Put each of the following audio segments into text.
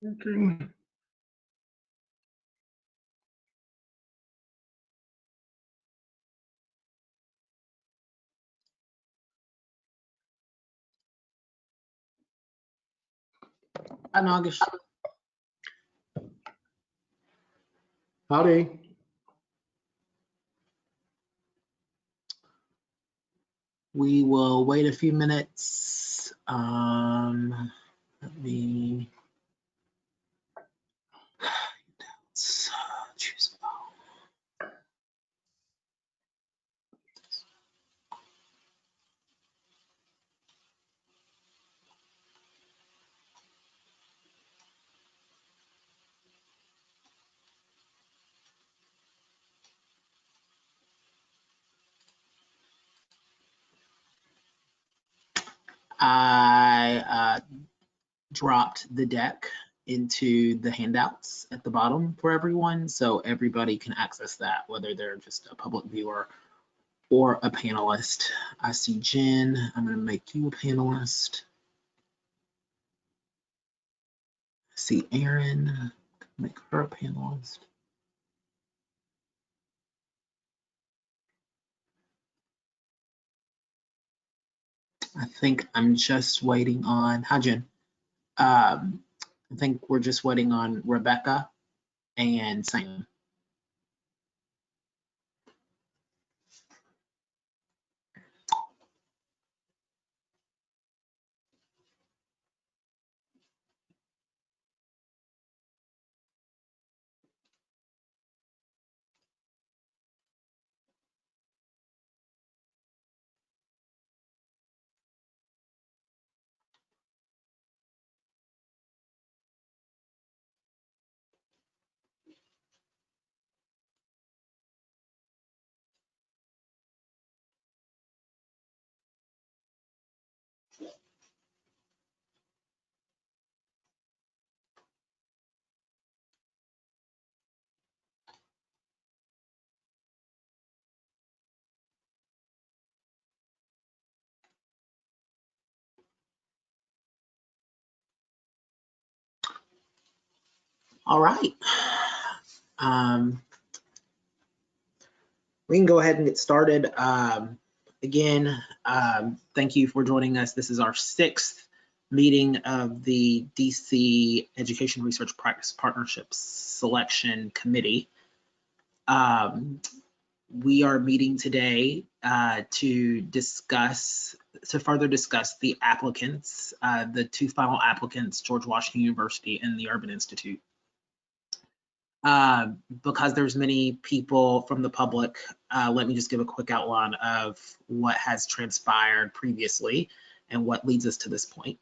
Okay. Hi, August. Howdy. We will wait a few minutes. Let me choose. I dropped the deck into the handouts at the bottom for everyone, so everybody can access that, whether they're just a public viewer or a panelist. I see Jen. I'm going to make you a panelist. I see Erin. Make her a panelist. I think I'm just waiting on, hi Jen. I think we're just waiting on Rebecca and Sam. All right. We can go ahead and get started. Again, thank you for joining us. This is our 6th meeting of the DC Education Research Practice Partnerships Selection Committee. We are meeting today to further discuss the applicants, the 2 final applicants, George Washington University and the Urban Institute. Because there's many people from the public, let me just give a quick outline of what has transpired previously and what leads us to this point.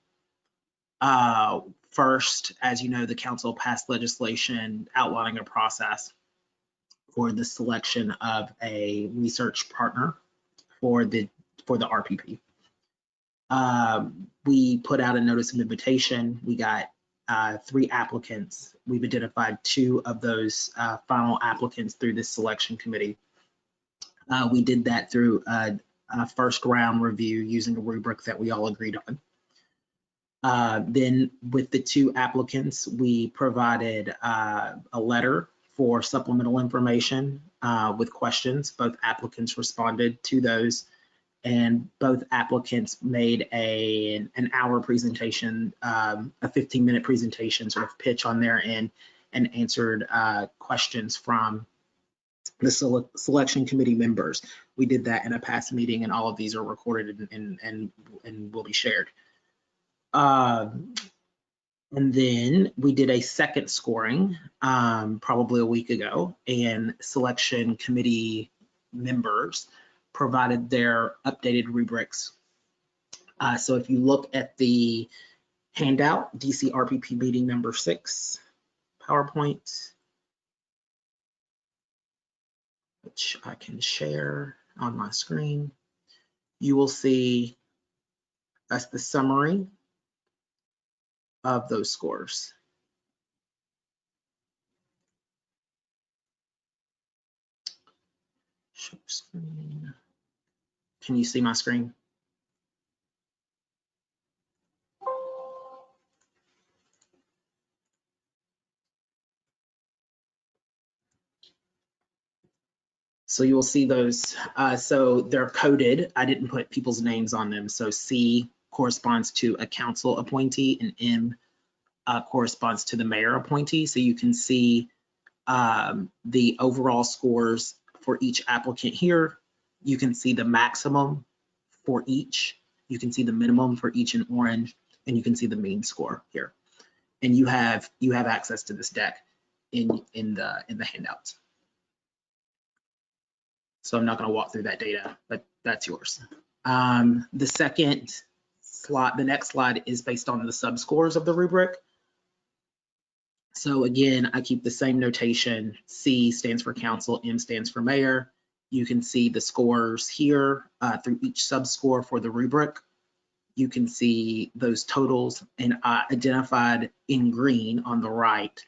First, as you know, the council passed legislation outlining a process for the selection of a research partner for the RPP. We put out a notice of invitation. We got 3 applicants. We've identified 2 of those final applicants through this selection committee. We did that through a first round review using a rubric that we all agreed on. Then with the 2 applicants, we provided a letter for supplemental information with questions. Both applicants responded to those, and both applicants made an hour presentation, a 15-minute presentation sort of pitch on their end, and answered questions from the selection committee members. We did that in a past meeting, and all of these are recorded and will be shared. And then we did a second scoring probably a week ago, and selection committee members provided their updated rubrics. So if you look at the handout, DC RPP meeting number 6 PowerPoint, which I can share on my screen, you will see that's the summary of those scores. Show screen. Can you see my screen? So you'll see those. So they're coded. I didn't put people's names on them. So C corresponds to a council appointee, and M corresponds to the mayor appointee. So you can see the overall scores for each applicant here. You can see the maximum for each. You can see the minimum for each in orange, and you can see the mean score here. And you have access to this deck in the handouts. So I'm not going to walk through that data, but that's yours. The second slide, the next slide is based on the subscores of the rubric. So again, I keep the same notation. C stands for council, M stands for mayor. You can see the scores here through each subscore for the rubric. You can see those totals, and identified in green on the right.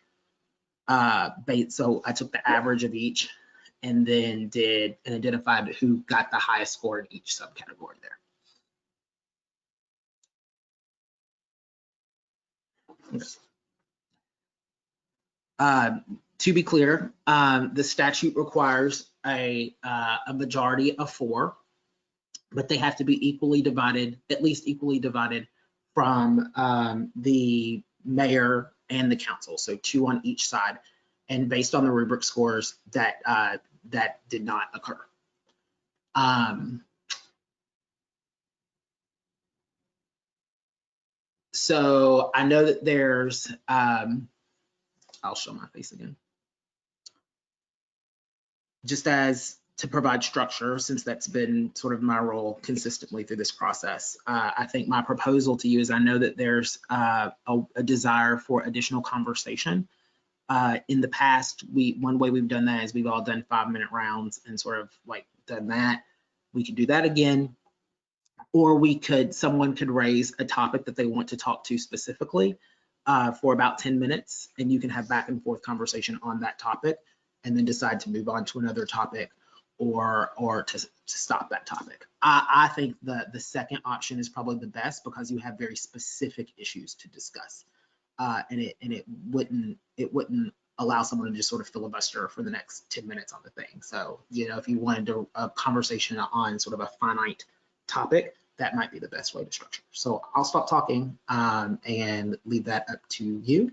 So I took the average of each and then identified who got the highest score in each subcategory there. To be clear, the statute requires a majority of 4, but they have to be equally divided, at least equally divided from the mayor and the council. So 2 on each side. And based on the rubric scores, that did not occur. So I know that there's, I'll show my face again. Just as to provide structure, since that's been sort of my role consistently through this process, I think my proposal to you is, I know that there's a desire for additional conversation. In the past, one way we've done that is we've all done 5-minute rounds and sort of like done that. We could do that again, or someone could raise a topic that they want to talk to specifically for about 10 minutes, and you can have back and forth conversation on that topic, and then decide to move on to another topic or to stop that topic. I think the second option is probably the best, because you have very specific issues to discuss. And it wouldn't allow someone to just sort of filibuster for the next 10 minutes on the thing. So, if you wanted a conversation on sort of a finite topic, that might be the best way to structure. So I'll stop talking and leave that up to you.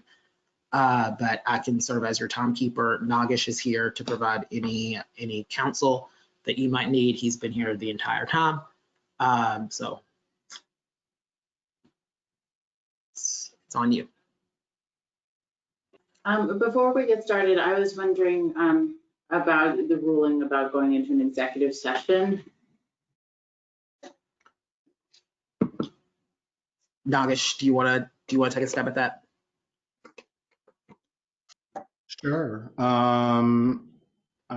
But I can serve as your timekeeper. Nagesh is here to provide any counsel that you might need. He's been here the entire time. So it's on you. Before we get started, I was wondering about the ruling about going into an executive session. Nagesh, do you want to take a stab at that? Sure. I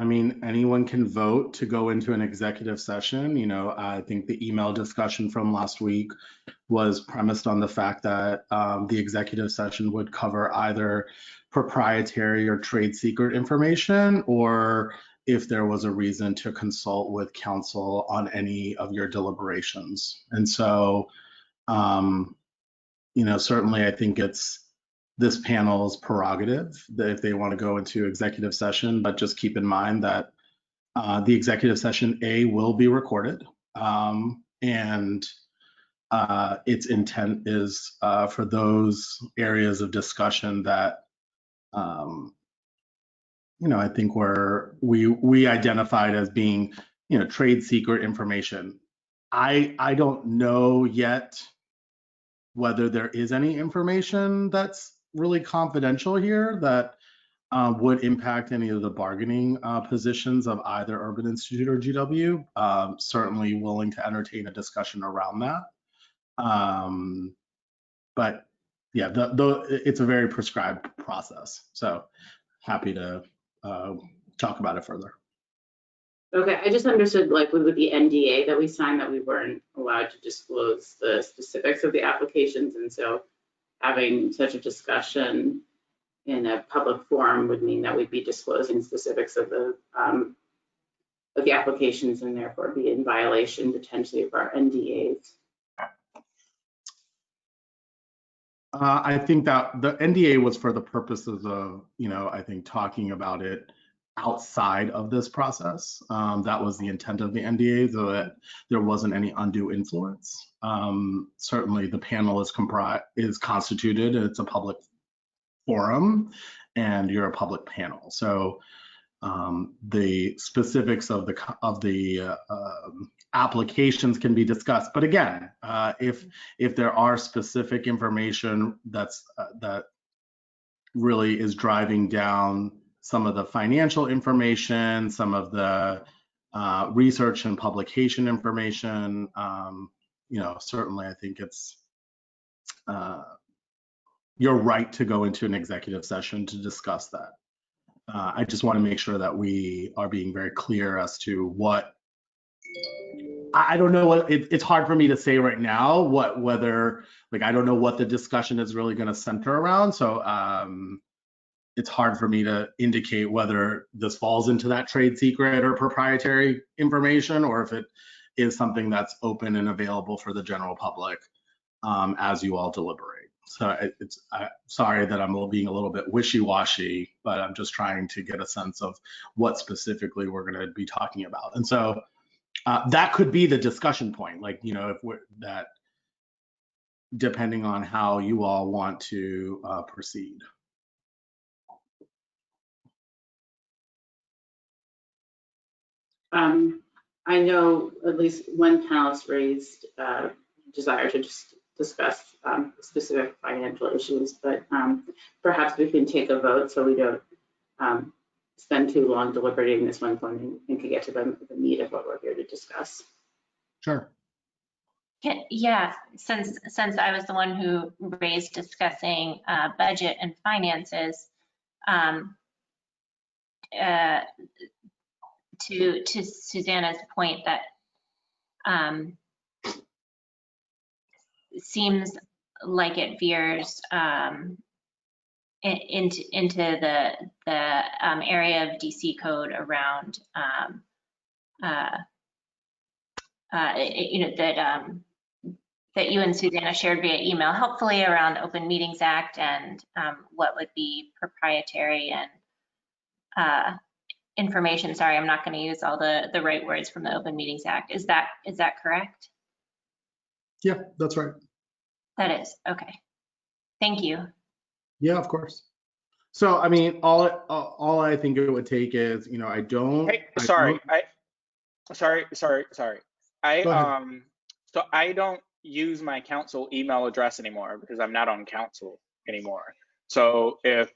mean, anyone can vote to go into an executive session. I think the email discussion from last week was premised on the fact that the executive session would cover either proprietary or trade secret information, or if there was a reason to consult with counsel on any of your deliberations. And so, certainly I think it's this panel's prerogative that if they want to go into executive session, but just keep in mind that the executive session will be recorded, and its intent is for those areas of discussion that I think we identified as being trade secret information. I don't know yet whether there is any information that's really confidential here that would impact any of the bargaining positions of either Urban Institute or GW. Certainly willing to entertain a discussion around that. But yeah, it's a very prescribed process. So happy to talk about it further. Okay, I just understood, like with the NDA that we signed, that we weren't allowed to disclose the specifics of the applications, and so having such a discussion in a public forum would mean that we'd be disclosing specifics of the applications, and therefore be in violation potentially of our NDAs. I think that the NDA was for the purposes of, I think talking about it outside of this process. That was the intent of the NDA, so that there wasn't any undue influence. Certainly the panel is constituted, it's a public forum, and you're a public panel. So the specifics of the applications can be discussed. But again, if there are specific information that really is driving down some of the financial information, some of the research and publication information, certainly I think it's you're right to go into an executive session to discuss that. I just want to make sure that we are being very clear as to what, I don't know what, it's hard for me to say right now whether, like, I don't know what the discussion is really going to center around. So it's hard for me to indicate whether this falls into that trade secret or proprietary information, or if it is something that's open and available for the general public as you all deliberate. So sorry that I'm being a little bit wishy-washy, but I'm just trying to get a sense of what specifically we're going to be talking about. And so that could be the discussion point, like, if that, depending on how you all want to proceed. I know at least one panelist raised desire to just discuss specific financial issues, but perhaps we can take a vote so we don't spend too long deliberating this one point and can get to the meat of what we're here to discuss. Sure. Yeah, since I was the one who raised discussing budget and finances, to Susanna's point, that seems like it veers into the area of DC code around that you and Susanna shared via email, helpfully around the Open Meetings Act and what would be proprietary and information. Sorry, I'm not going to use all the right words from the Open Meetings Act. Is that correct? Yeah, that's right. That is, okay. Thank you. Yeah, of course. So, I mean, all I think it would take is, I don't. Hey, sorry. So I don't use my council email address anymore because I'm not on council anymore. So if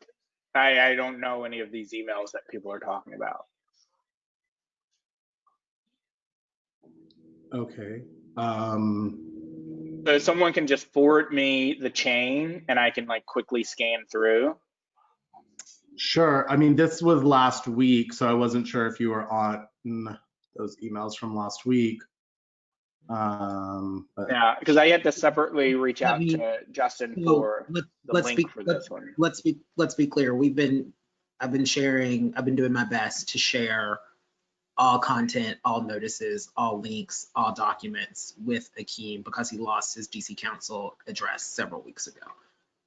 I don't know any of these emails that people are talking about. Okay. So someone can just forward me the chain and I can like quickly scan through. Sure. I mean, this was last week, so I wasn't sure if you were on those emails from last week. But Yeah, because I had to separately reach out to Justin for the link for this one. Let's be clear. I've been doing my best to share all content, all notices, all links, all documents with Akeem because he lost his DC Council address several weeks ago.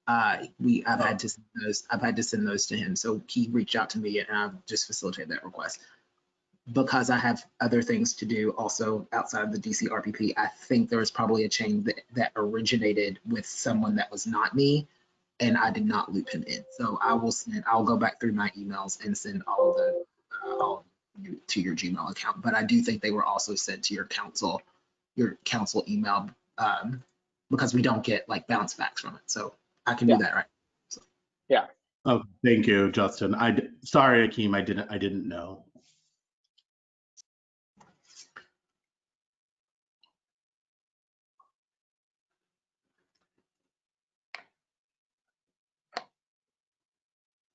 I've had to send those to him. So he reached out to me and I've just facilitated that request. Because I have other things to do also outside of the DC RPP, I think there was probably a chain that originated with someone that was not me, and I did not loop him in. So I'll go back through my emails and send all to your Gmail account. But I do think they were also sent to your council email because we don't get like bounce backs from it. So I can do that, right? So. Yeah. Oh, thank you, Justin. Sorry, Akeem, I didn't know.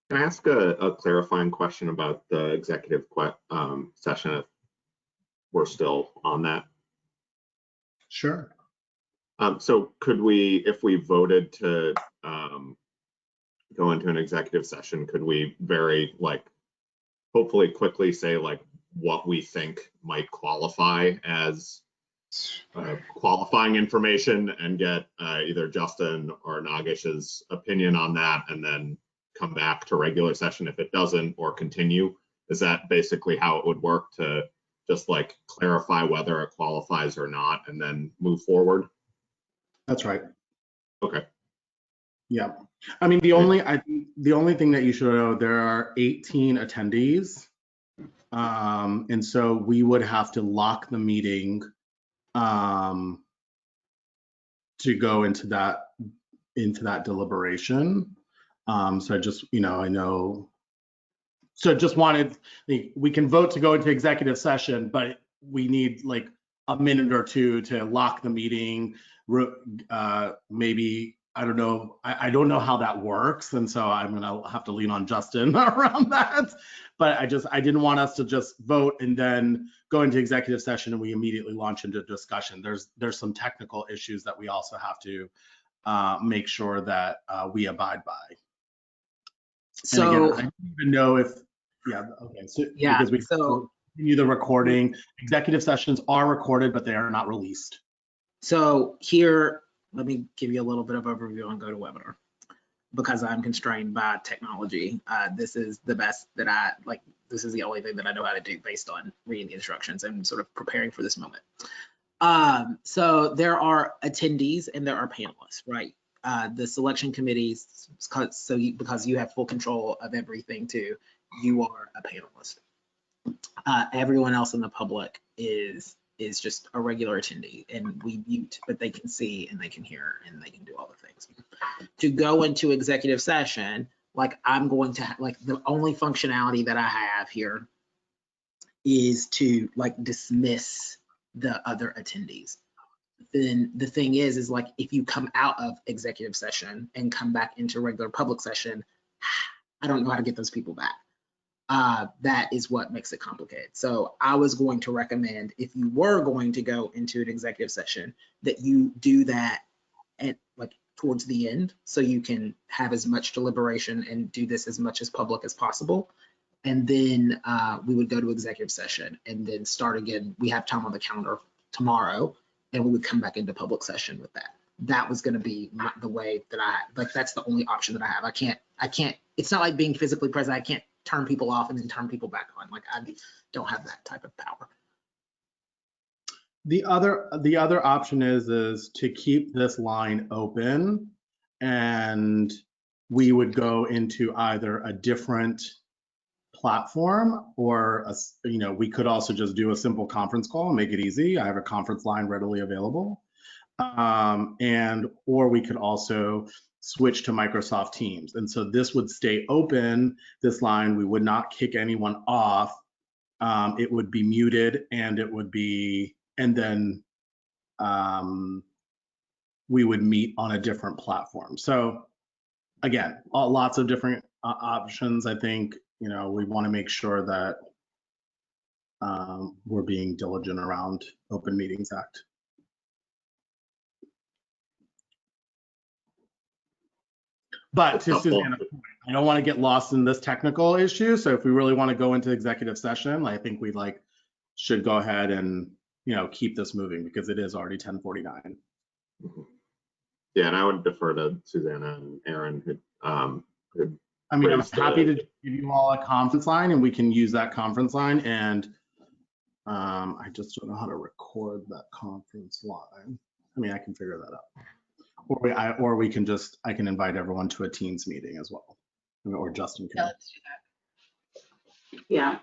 Can I ask a clarifying question about the executive session if we're still on that? Sure. So could we, if we voted to go into an executive session, could we hopefully quickly say what we think might qualify as qualifying information and get either Justin or Nagesh's opinion on that, and then come back to regular session if it doesn't, or continue Is that basically how it would work, to just like clarify whether it qualifies or not and then move forward? That's right. Okay. Yeah. I mean, I think the only thing that you should know, there are 18 attendees. And so we would have to lock the meeting to go into that deliberation. So I just, I know. So just wanted, we can vote to go into executive session, but we need like a minute or two to lock the meeting. Maybe, I don't know. I don't know how that works. And so I'm gonna have to lean on Justin around that. But I didn't want us to just vote and then go into executive session and we immediately launch into discussion. There's some technical issues that we also have to make sure that we abide by. So and again, I don't even know if, okay. So yeah, because we so continue the recording, executive sessions are recorded, but they are not released. So here, let me give you a little bit of overview on GoToWebinar. Because I'm constrained by technology, this is the best that this is the only thing that I know how to do based on reading the instructions and sort of preparing for this moment. So there are attendees and there are panelists, right? The selection committees, because you have full control of everything too, you are a panelist. Everyone else in the public is just a regular attendee, and we mute, but they can see and they can hear and they can do all the things. To go into executive session, like I'm going to like the only functionality that I have here is to like dismiss the other attendees. Then the thing is like if you come out of executive session and come back into regular public session, I don't know how to get those people back. That is what makes it complicated. So I was going to recommend, if you were going to go into an executive session, that you do that at like towards the end, so you can have as much deliberation and do this as much as public as possible. And then we would go to executive session and then start again. We have time on the calendar tomorrow, and we would come back into public session with that. That was going to be the way that that's the only option that I have. I can't, it's not like being physically present. I can't turn people off and then turn people back on. Like I don't have that type of power. The other option is to keep this line open, and we would go into either a different platform or we could also just do a simple conference call and make it easy. I have a conference line readily available. Or we could also switch to Microsoft Teams. And so this would stay open, this line. We would not kick anyone off. It would be muted, and then we would meet on a different platform. So again, lots of different options. I think, we want to make sure that we're being diligent around Open Meetings Act. But to Susanna's point, I don't want to get lost in this technical issue. So if we really want to go into executive session, I think we should go ahead and keep this moving, because it is already 10:49. Yeah, and I would defer to Susanna and Aaron, who I mean, I'm happy to give you all a conference line, and we can use that conference line. And I just don't know how to record that conference line. I mean, I can figure that out. Or we can I can invite everyone to a Teams meeting as well, or Justin can. Yeah, let's do that. Yeah,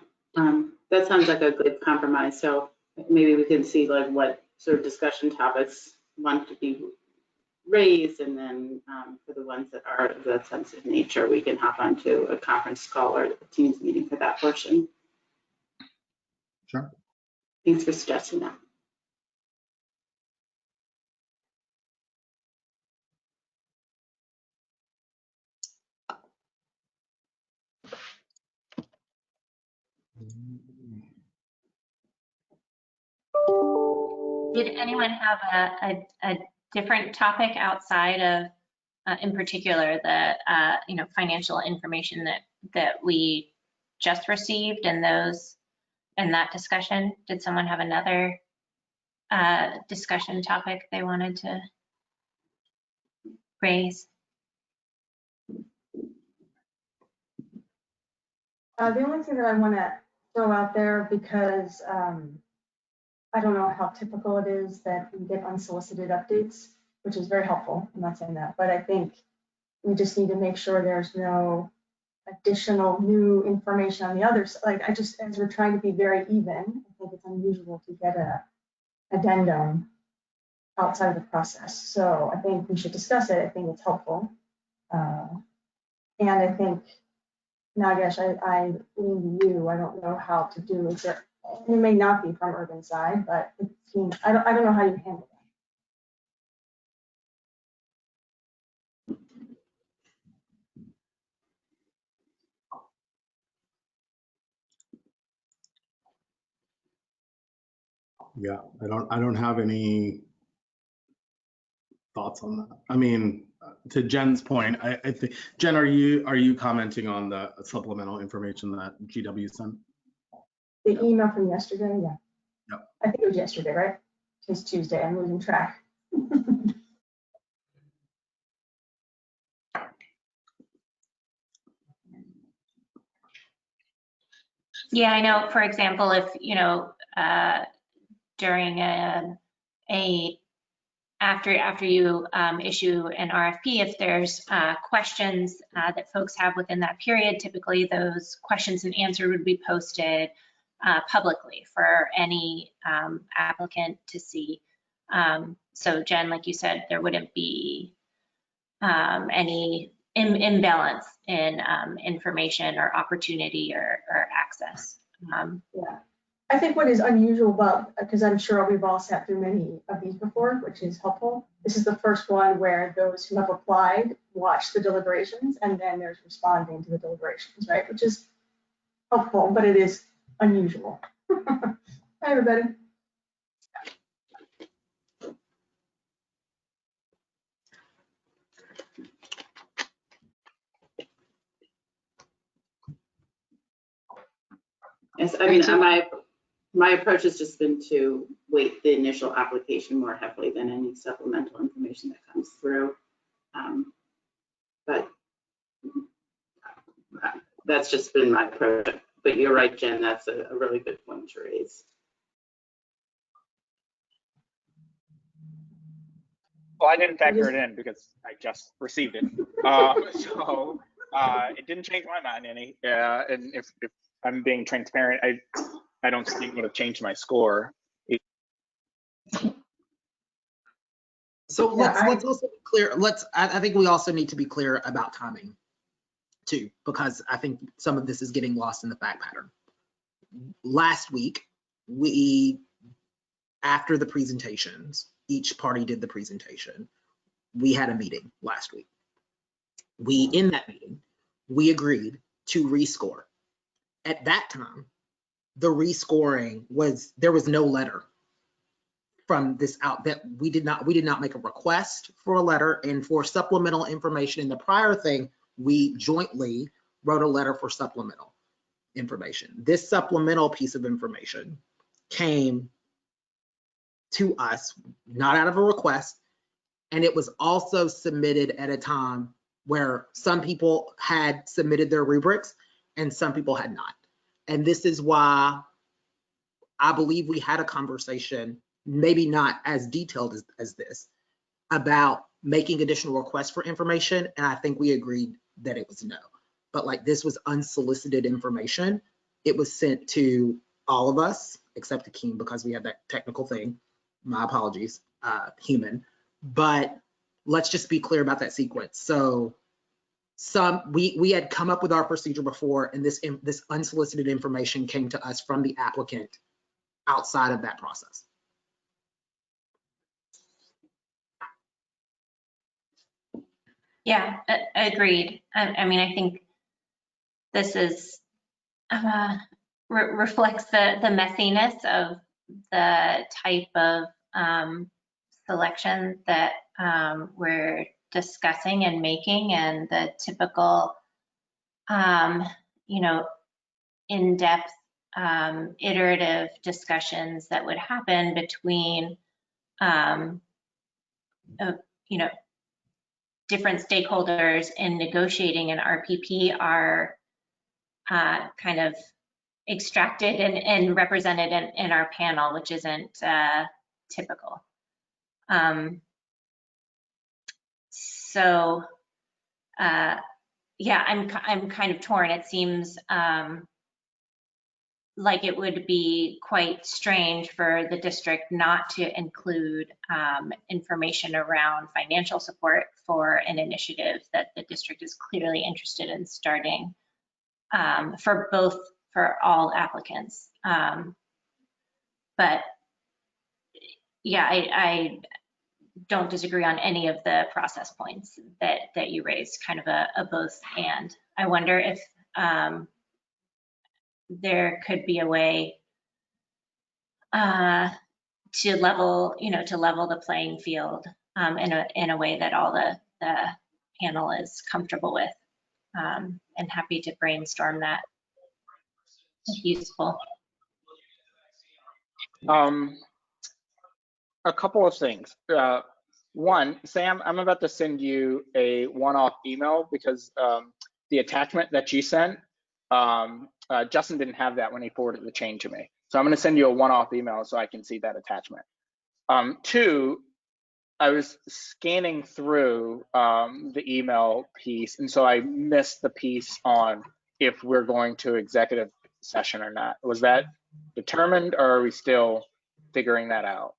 that sounds like a good compromise. So maybe we can see like what sort of discussion topics want to be raised, and then for the ones that are of the sensitive nature, we can hop onto a conference call or a Teams meeting for that portion. Sure. Thanks for suggesting that. Did anyone have a different topic outside of, in particular, the financial information that we just received and that discussion? Did someone have another discussion topic they wanted to raise? The only thing that I want to throw out there, because I don't know how typical it is that we get unsolicited updates, which is very helpful. I'm not saying that, but I think we just need to make sure there's no additional new information on the other side. Like, as we're trying to be very even, I think it's unusual to get a addendum outside of the process. So I think we should discuss it. I think it's helpful. And I think, Nagesh, I lean to you. I don't know how to do it. It may not be from urban side, but it seems, I don't know how you handle that. Yeah, I don't have any thoughts on that. I mean, to Jen's point, I think, Jen, are you commenting on the supplemental information that GW sent? The email from yesterday, yeah. Yep. I think it was yesterday, right? It's Tuesday, I'm losing track. Yeah, I know, for example, if, during after you issue an RFP, if there's questions that folks have within that period, typically those questions and answer would be posted publicly for any applicant to see. So Jen, like you said, there wouldn't be any imbalance in information or opportunity or access. Yeah. I think what is unusual about, because I'm sure we've all sat through many of these before, which is helpful. This is the first one where those who have applied watch the deliberations, and then there's responding to the deliberations, right? Which is helpful, but it is unusual. Hi, everybody. Yes, I mean, my approach has just been to weight the initial application more heavily than any supplemental information that comes through. But that's just been my approach. But you're right, Jen, that's a really good point to raise. Well, I didn't factor it in because I just received it. So it didn't change my mind any. And if I'm being transparent, I don't think it would have changed my score. So Yeah, let's also be clear. I think we also need to be clear about timing too, because I think some of this is getting lost in the fact pattern. Last week, after the presentations, each party did the presentation. We had a meeting last week. In that meeting, we agreed to rescore. At that time, the rescoring there was no letter from this out that we did not make a request for a letter, and for supplemental information in the prior thing, we jointly wrote a letter for supplemental information. This supplemental piece of information came to us not out of a request, and it was also submitted at a time where some people had submitted their rubrics and some people had not. And this is why I believe we had a conversation, maybe not as detailed as this, about making additional requests for information. And I think we agreed that it was no. But like, this was unsolicited information. It was sent to all of us except Akeem, because we had that technical thing. My apologies, human. But let's just be clear about that sequence. So we had come up with our procedure before, and this unsolicited information came to us from the applicant outside of that process. Yeah, agreed. I mean, I think this is reflects the messiness of the type of selection that we're discussing and making, and the typical, in-depth, iterative discussions that would happen between, different stakeholders in negotiating an RPP are kind of extracted and represented in our panel, which isn't typical. So yeah, I'm kind of torn. It seems like it would be quite strange for the district not to include information around financial support for an initiative that the district is clearly interested in starting for all applicants. But yeah, I don't disagree on any of the process points that you raised, kind of a both and. I wonder if there could be a way to level the playing field in a way that all the panel is comfortable with, and happy to brainstorm that if useful. A couple of things. One, Sam, I'm about to send you a one-off email because the attachment that you sent, Justin didn't have that when he forwarded the chain to me. So I'm going to send you a one-off email so I can see that attachment. Two, I was scanning through the email piece, and so I missed the piece on if we're going to executive session or not. Was that determined, or are we still figuring that out?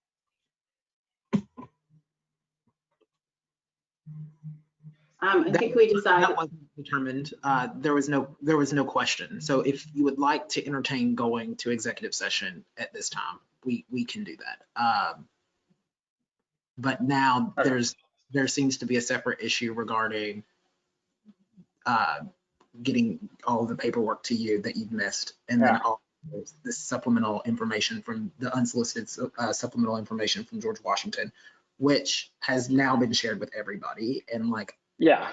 I think we decided. That wasn't determined. There was no question. So if you would like to entertain going to executive session at this time, we can do that. But now there seems to be a separate issue regarding getting all of the paperwork to you that you've missed, and then all this supplemental information from the unsolicited supplemental information from George Washington, which has now been shared with everybody. And like, yeah,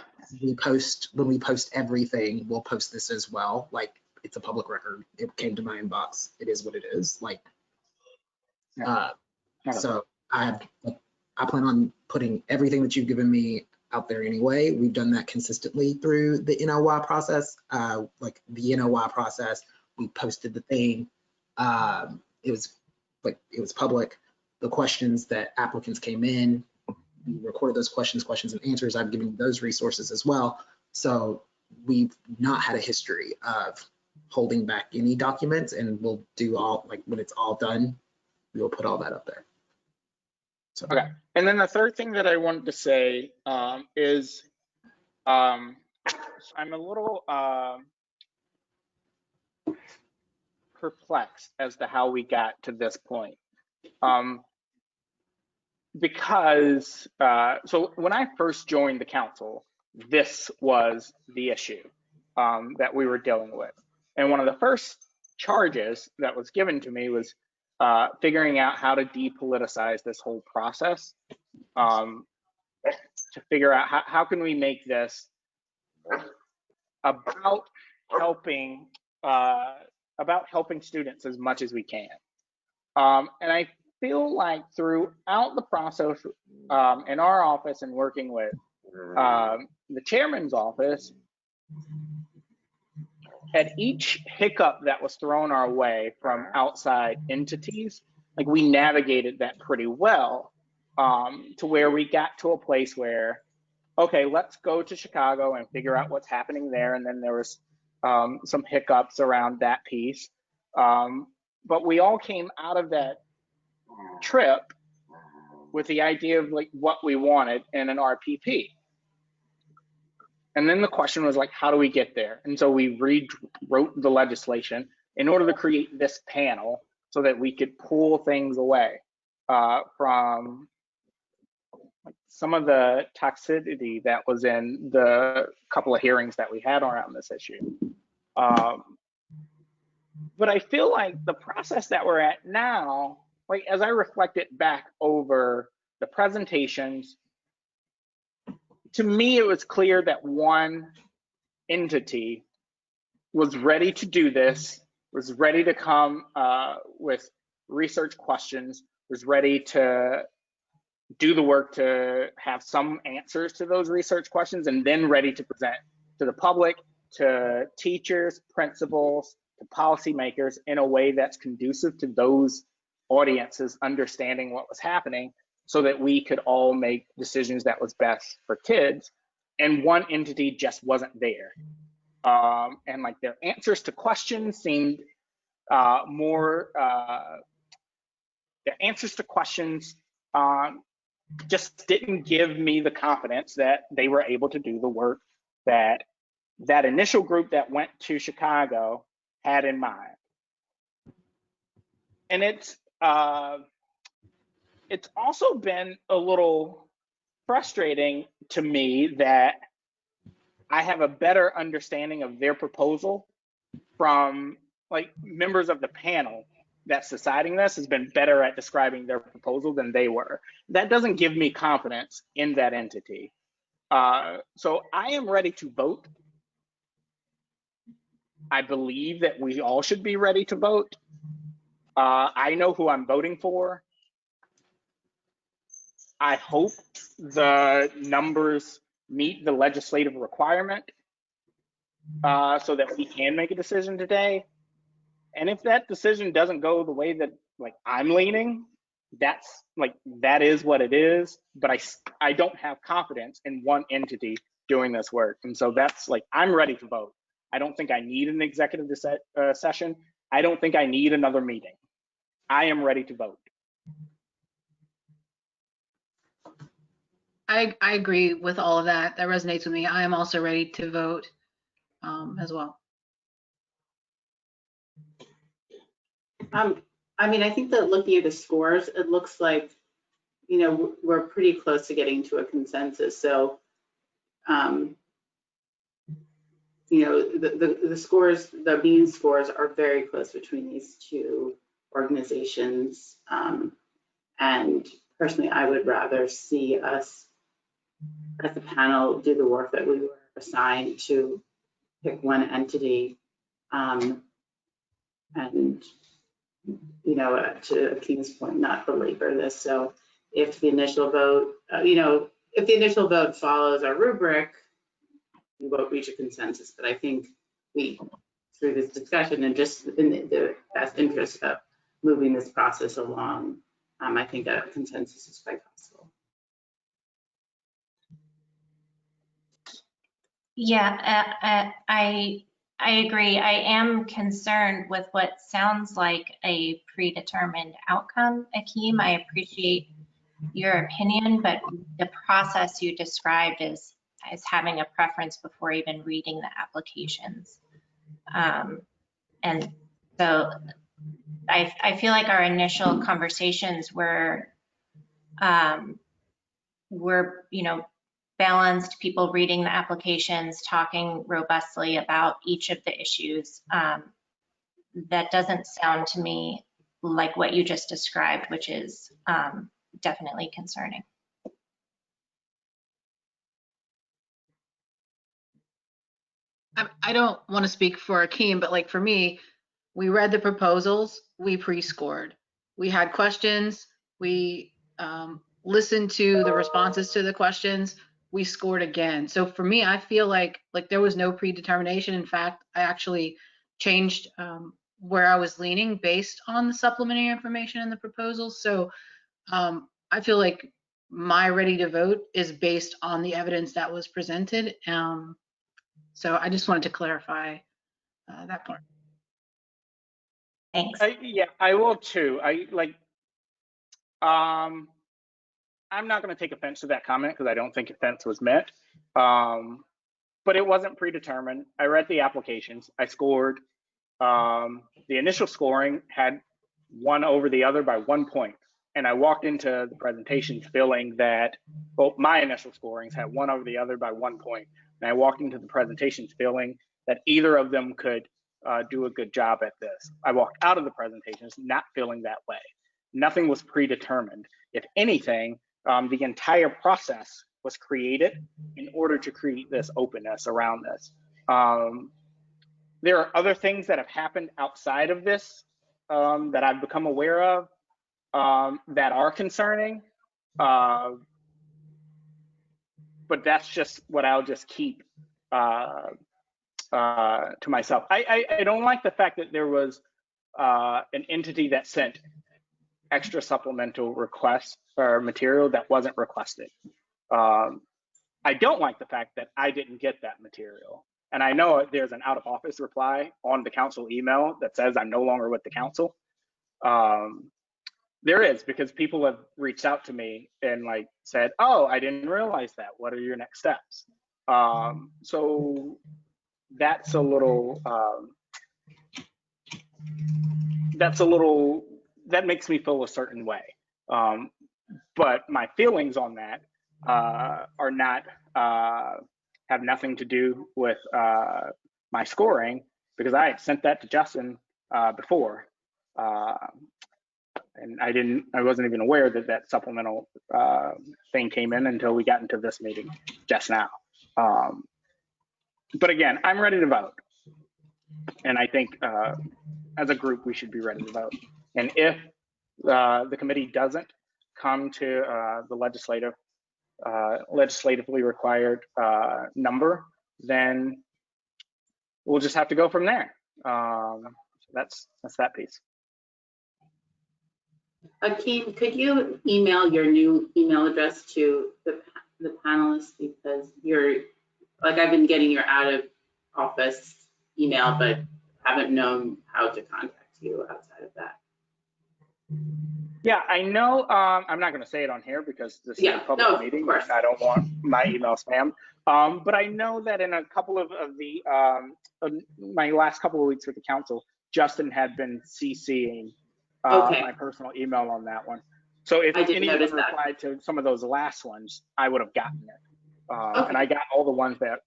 when we post everything, we'll post this as well. Like, it's a public record. It came to my inbox. It is what it is. Like, so I plan on putting everything that you've given me out there anyway. We've done that consistently through the NOI process. Like the NOI process, we posted the thing. It was public. The questions that applicants came in, we recorded those questions and answers. I've given those resources as well. So we've not had a history of holding back any documents, and we'll do all, like when it's all done, we'll put all that up there. So. Okay. And then the third thing that I wanted to say is I'm a little perplexed as to how we got to this point. Because so when I first joined the council, this was the issue that we were dealing with. And one of the first charges that was given to me was figuring out how to depoliticize this whole process, to figure out how can we make this about helping students as much as we can. And I feel like throughout the process in our office and working with the chairman's office, at each hiccup that was thrown our way from outside entities, like we navigated that pretty well, to where we got to a place where, okay, let's go to Chicago and figure out what's happening there. And then there was some hiccups around that piece. But we all came out of that trip with the idea of like what we wanted in an RPP. And then the question was like, how do we get there? And so we rewrote the legislation in order to create this panel so that we could pull things away from some of the toxicity that was in the couple of hearings that we had around this issue. But I feel like the process that we're at now, like as I reflected back over the presentations, to me, it was clear that one entity was ready to do this, was ready to come with research questions, was ready to do the work to have some answers to those research questions, and then ready to present to the public to teachers, principals, to policymakers in a way that's conducive to those audiences understanding what was happening, so that we could all make decisions that was best for kids. And one entity just wasn't there. And like their answers to questions seemed their answers to questions just didn't give me the confidence that they were able to do the work that that initial group that went to Chicago had in mind. And it's also been a little frustrating to me that I have a better understanding of their proposal from like members of the panel that's deciding this has been better at describing their proposal than they were. That doesn't give me confidence in that entity. So I am ready to vote. I believe that we all should be ready to vote. I know who I'm voting for. I hope the numbers meet the legislative requirement so that we can make a decision today. And if that decision doesn't go the way that like I'm leaning, that is what it is. But I don't have confidence in one entity doing this work. And so that's like, I'm ready to vote. I don't think I need an executive session. I don't think I need another meeting. I am ready to vote. I agree with all of that. That resonates with me. I am also ready to vote as well. I mean, I think that looking at the scores, it looks like, you know, we're pretty close to getting to a consensus. So, you know, the scores, the mean scores are very close between these two organizations. And personally, I would rather see us as a panel do the work that we were assigned to pick one entity. And, you know, to Keen's point, not belabor this. So if the initial vote, you know, if the initial vote follows our rubric, we won't reach a consensus. But I think we, through this discussion and just in the best interest of moving this process along, I think a consensus is quite possible. Yeah, I agree. I am concerned with what sounds like a predetermined outcome, Akeem. I appreciate your opinion, but the process you described is having a preference before even reading the applications. And so I feel like our initial conversations were, you know, balanced, people reading the applications, talking robustly about each of the issues. That doesn't sound to me like what you just described, which is definitely concerning. I don't want to speak for Akeem, but like for me, we read the proposals, we pre-scored. We had questions, we listened to the responses to the questions, we scored again. So for me, I feel like there was no predetermination. In fact, I actually changed where I was leaning based on the supplementary information in the proposals. So I feel like my ready to vote is based on the evidence that was presented. So I just wanted to clarify that part. Thanks. Yeah, I will too. I'm not going to take offense to that comment because I don't think offense was met. But it wasn't predetermined. I read the applications. I scored. The initial scoring had one over the other by 1 point. And I walked into the presentation feeling that, well, my initial scorings had one over the other by 1 point. And I walked into the presentations feeling that either of them could do a good job at this. I walked out of the presentations not feeling that way. Nothing was predetermined. If anything, the entire process was created in order to create this openness around this. There are other things that have happened outside of this that I've become aware of that are concerning. But that's just what I'll just keep to myself. I don't like the fact that there was an entity that sent extra supplemental requests or material that wasn't requested. I don't like the fact that I didn't get that material. And I know there's an out of office reply on the council email that says I'm no longer with the council. There is, because people have reached out to me and like said, oh, I didn't realize that. What are your next steps? So that's a little, that makes me feel a certain way. But my feelings on that are not, have nothing to do with my scoring, because I had sent that to Justin before. And I wasn't even aware that that supplemental thing came in until we got into this meeting just now. But again, I'm ready to vote. And I think as a group, we should be ready to vote. And if the committee doesn't come to the legislatively required number, then we'll just have to go from there. So that's that piece. Akeem, could you email your new email address to the panelists, because like I've been getting your out of office email, but haven't known how to contact you outside of that. Yeah, I know. I'm not going to say it on here because this is a public meeting. I don't want my email spam. But I know that in a couple of the my last couple of weeks with the council, Justin had been CCing my personal email on that one. So if anyone replied to some of those last ones, I would have gotten it. And I got all the ones that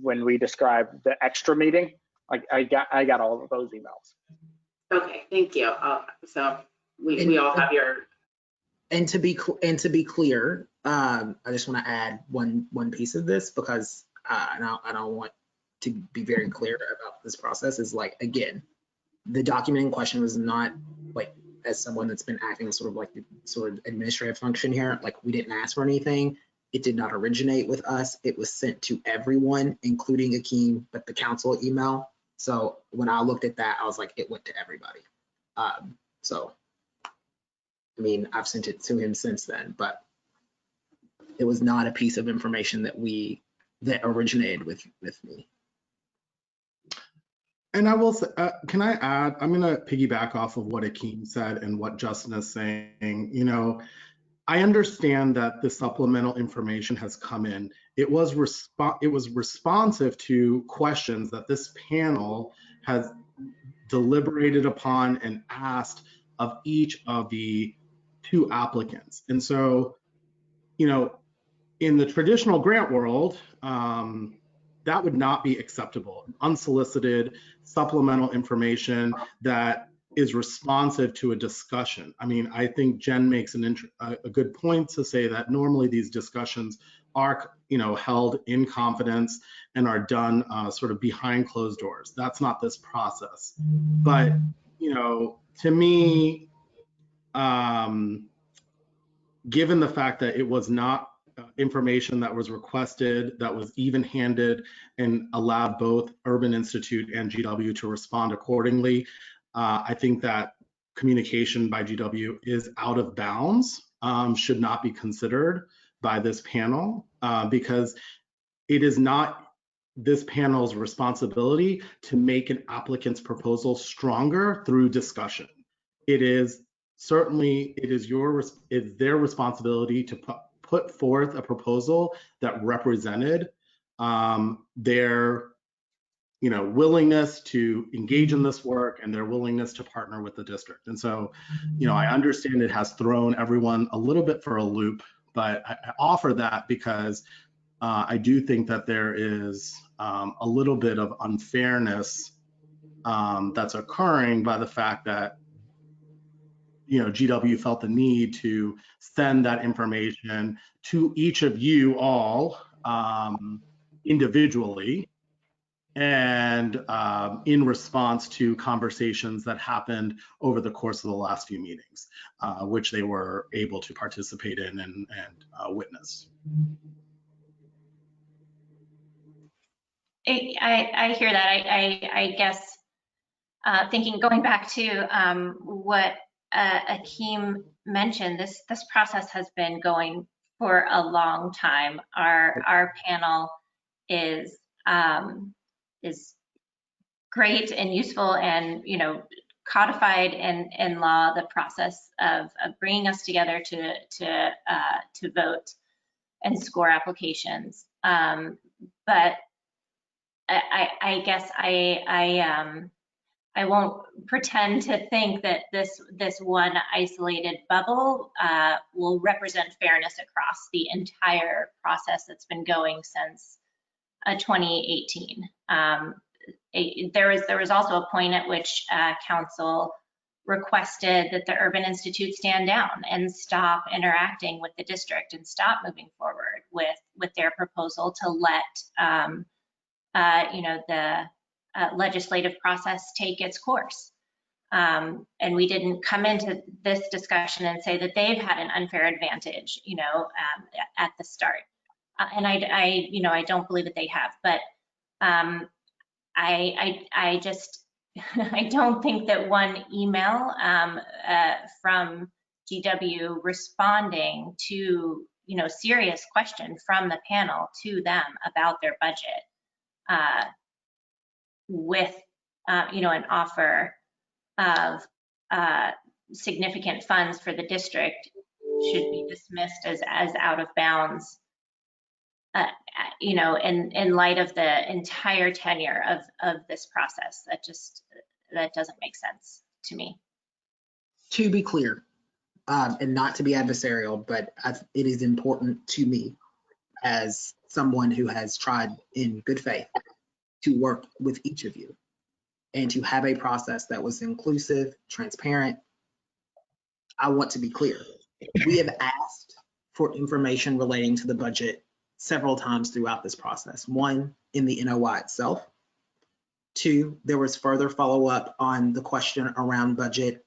when we described the extra meeting, I got all of those emails. Okay, thank you. So we all have your. And to be clear, I just want to add one piece of this, because and I don't want to be very clear about this process. Is like, again, the document in question was not, like, as someone that's been acting sort of like the sort of administrative function here, like, we didn't ask for anything. It did not originate with us. It was sent to everyone, including Akeem, but the council email. So when I looked at that, I was like, it went to everybody. So, I mean, I've sent it to him since then, but it was not a piece of information that originated with me. And I will say, can I add, I'm going to piggyback off of what Akeem said and what Justin is saying. You know, I understand that the supplemental information has come in. It was responsive to questions that this panel has deliberated upon and asked of each of the two applicants. And so, you know, in the traditional grant world, that would not be acceptable. Unsolicited supplemental information that is responsive to a discussion. I mean, I think Jen makes a good point to say that normally these discussions are, you know, held in confidence and are done sort of behind closed doors. That's not this process. But, you know, to me, given the fact that it was not information that was requested, that was even-handed, and allowed both Urban Institute and GW to respond accordingly, I think that communication by GW is out of bounds, should not be considered by this panel, because it is not this panel's responsibility to make an applicant's proposal stronger through discussion. It is certainly, it's their responsibility to put forth a proposal that represented their, you know, willingness to engage in this work and their willingness to partner with the district. And so, you know, I understand it has thrown everyone a little bit for a loop, but I offer that because I do think that there is a little bit of unfairness that's occurring by the fact that, you know, GW felt the need to send that information to each of you all individually, and in response to conversations that happened over the course of the last few meetings, which they were able to participate in and witness. I hear that. I guess going back to what Akeem mentioned, this process has been going for a long time. Our panel is great and useful, and codified in law the process of bringing us together to vote and score applications. But I guess I won't pretend to think that this one isolated bubble will represent fairness across the entire process that's been going since 2018. There was also a point at which council requested that the Urban Institute stand down and stop interacting with the district and stop moving forward with their proposal to let the legislative process take its course. And we didn't come into this discussion and say that they've had an unfair advantage, at the start. And I don't believe that they have, but I just I don't think that one email from GW responding to serious question from the panel to them about their budget with an offer of significant funds for the district should be dismissed as out of bounds. In light of the entire tenure of this process, that doesn't make sense to me. To be clear, and not to be adversarial, but it is important to me as someone who has tried in good faith to work with each of you and to have a process that was inclusive, transparent. I want to be clear. We have asked for information relating to the budget several times throughout this process. One, in the NOI itself. Two, there was further follow-up on the question around budget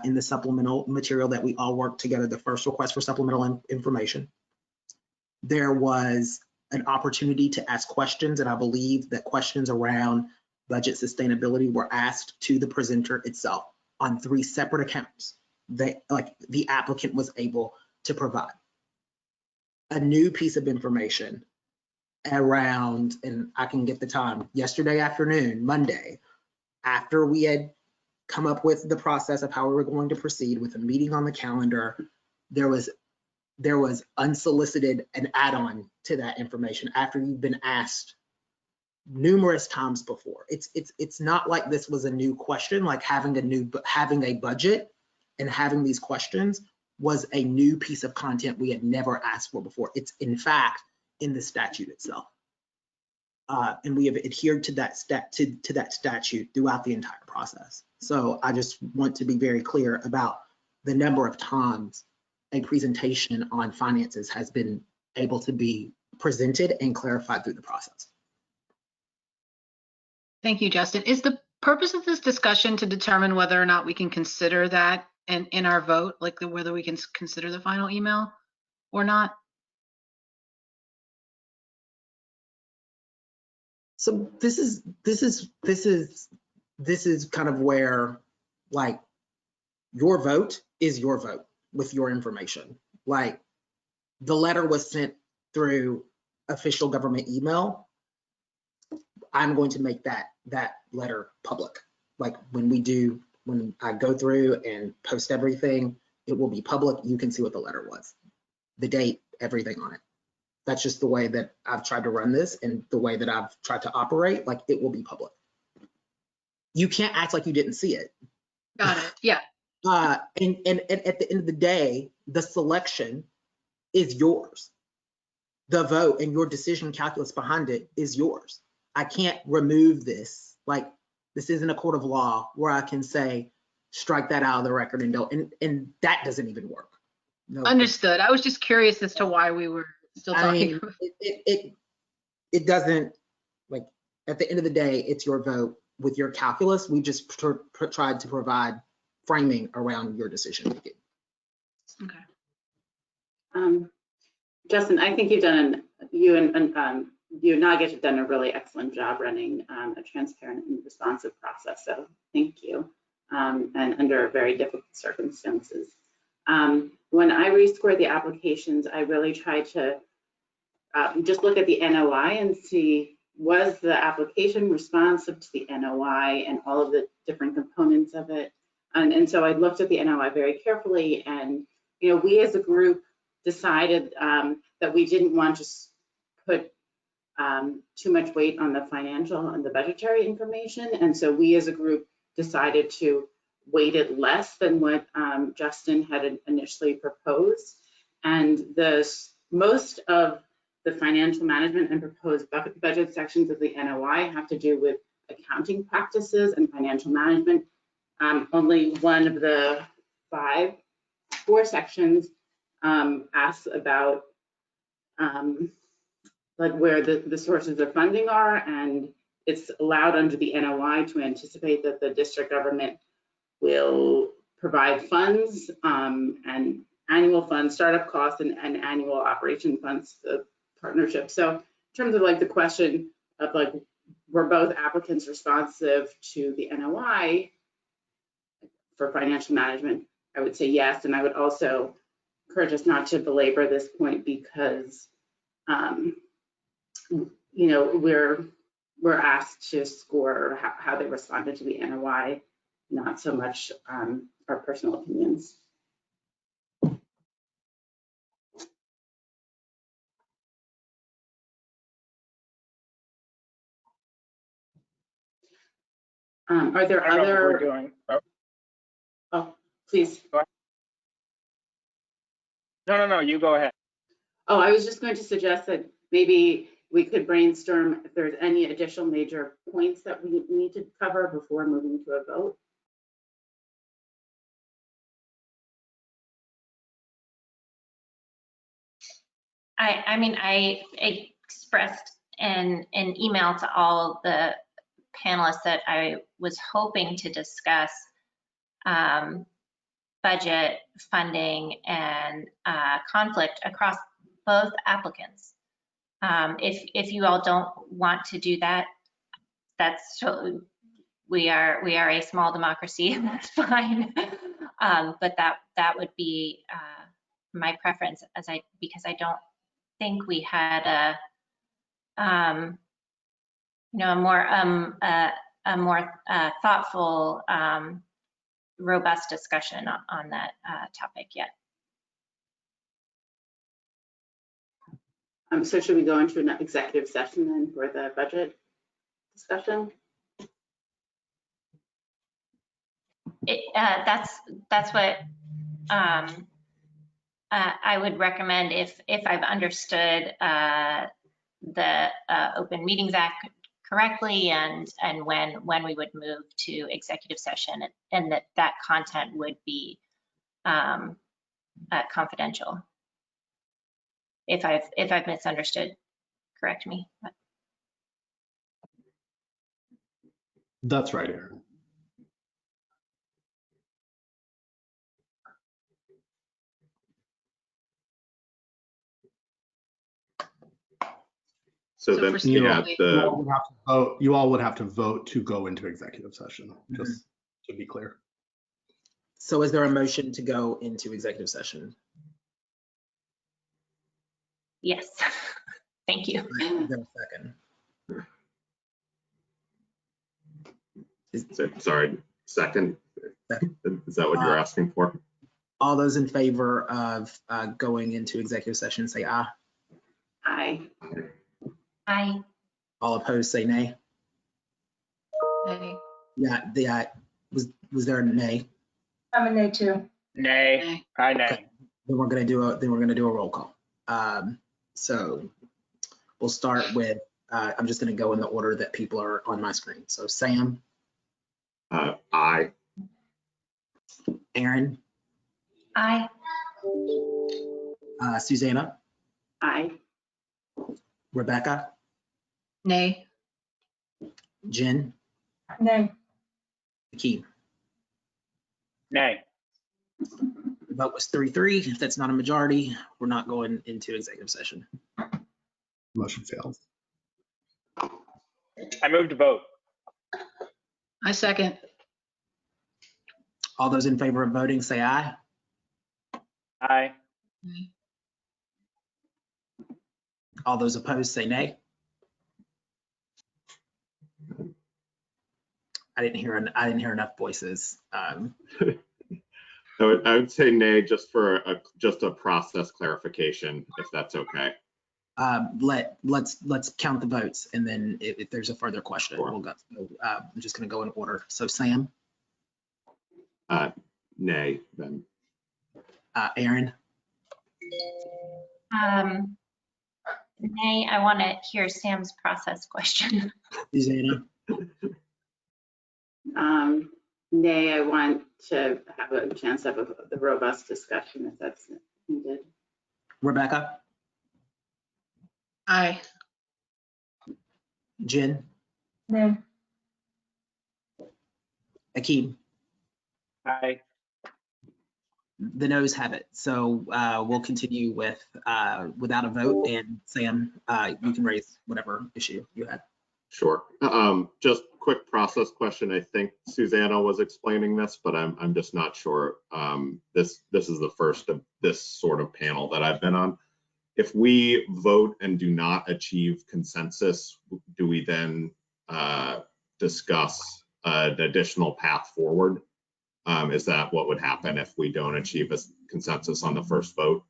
in the supplemental material that we all worked together, the first request for supplemental information. There was an opportunity to ask questions, and I believe that questions around budget sustainability were asked to the presenter itself on 3 separate accounts that the applicant was able to provide. A new piece of information around, and I can get the time, yesterday afternoon, Monday, after we had come up with the process of how we were going to proceed with a meeting on the calendar, there was unsolicited an add-on to that information after you've been asked numerous times before. It's not like this was a new question, like having a budget and having these questions was a new piece of content we had never asked for before. It's in fact in the statute itself. And we have adhered to that statute throughout the entire process. So I just want to be very clear about the number of times a presentation on finances has been able to be presented and clarified through the process. Thank you, Justin. Is the purpose of this discussion to determine whether or not we can consider that in our vote, like whether we can consider the final email or not? So this is kind of where, like, your vote is your vote with your information. Like, the letter was sent through official government email. I'm going to make that letter public. Like, when I go through and post everything, it will be public. You can see what the letter was, the date, everything on it. That's just the way that I've tried to run this and the way that I've tried to operate. Like, it will be public. You can't act like you didn't see it. Got it. Yeah. And at the end of the day, the selection is yours. The vote and your decision calculus behind it is yours. I can't remove this. Like, this isn't a court of law where I can say, strike that out of the record and don't, and that doesn't even work. No. Understood. I was just curious as to why we were still talking. It doesn't, like, at the end of the day, it's your vote with your calculus. We just tried to provide framing around your decision making. Okay. Justin, I think you and you and Nagesh have done a really excellent job running a transparent and responsive process. So thank you. And under very difficult circumstances. When I rescored the applications, I really tried to just look at the NOI and see, was the application responsive to the NOI and all of the different components of it. And so I looked at the NOI very carefully, and we as a group decided that we didn't want to put too much weight on the financial and the budgetary information. And so we as a group decided to weight it less than what Justin had initially proposed. And most of the financial management and proposed budget sections of the NOI have to do with accounting practices and financial management. Only one of the four sections asks about like where the sources of funding are, and it's allowed under the NOI to anticipate that the district government will provide funds and annual funds, startup costs, and annual operation funds for the partnership. So in terms of like the question of like, were both applicants responsive to the NOI for financial management, I would say yes. And I would also encourage us not to belabor this point because we're asked to score how they responded to the NOI, not so much our personal opinions. Are there I don't know if we're other? doing. Oh, please. No, you go ahead. Oh, I was just going to suggest that maybe we could brainstorm if there's any additional major points that we need to cover before moving to a vote. I mean, I expressed in an email to all the panelists that I was hoping to discuss budget, funding, and conflict across both applicants. If you all don't want to do that, that's totally, we are a small democracy, and that's fine. But that would be my preference, because I don't think we had a more thoughtful, robust discussion on that topic yet. So should we go into an executive session then for the budget discussion? That's what I would recommend if I've understood the Open Meetings Act correctly, and when we would move to executive session, and that content would be confidential. If I've misunderstood, correct me. That's right, Aaron. So then, for yeah, You all would have to vote to go into executive session, just to be clear. So is there a motion to go into executive session? Yes. Thank you. Is there a second? sorry, second? Is that what you're asking for? All those in favor of going into executive session, say aye. Aye. Aye. All opposed, say nay. Nay. Yeah, was there a nay? I'm a nay too. Nay. I nay. Okay. Then we're gonna do a roll call. So we'll start with, I'm just gonna go in the order that people are on my screen. So Sam. Aye. Aaron. Aye. Susanna. Aye. Rebecca. Nay. Jen. Nay. Keith. Nay. The vote was 3-3. If that's not a majority, we're not going into executive session. Motion fails. I move to vote. I second. All those in favor of voting, say aye. Aye. All those opposed, say nay. I didn't hear enough voices. I would say nay, just for just a process clarification, if that's okay. Let's count the votes, and then if there's a further question, Sure. we'll go. I'm just going to go in order. So Sam, Nay, then. Aaron, Nay, I want to hear Sam's process question. Susanna, Nay, I want to have a chance to have the robust discussion if that's needed. Rebecca, Aye. Jen, Nay. Akeem. Aye. The noes have it. So we'll continue with without a vote. And Sam, you can raise whatever issue you had. Sure. Just quick process question. I think Susanna was explaining this, but I'm just not sure. This is the first of this sort of panel that I've been on. If we vote and do not achieve consensus, do we then discuss an additional path forward? Is that what would happen if we don't achieve a consensus on the first vote?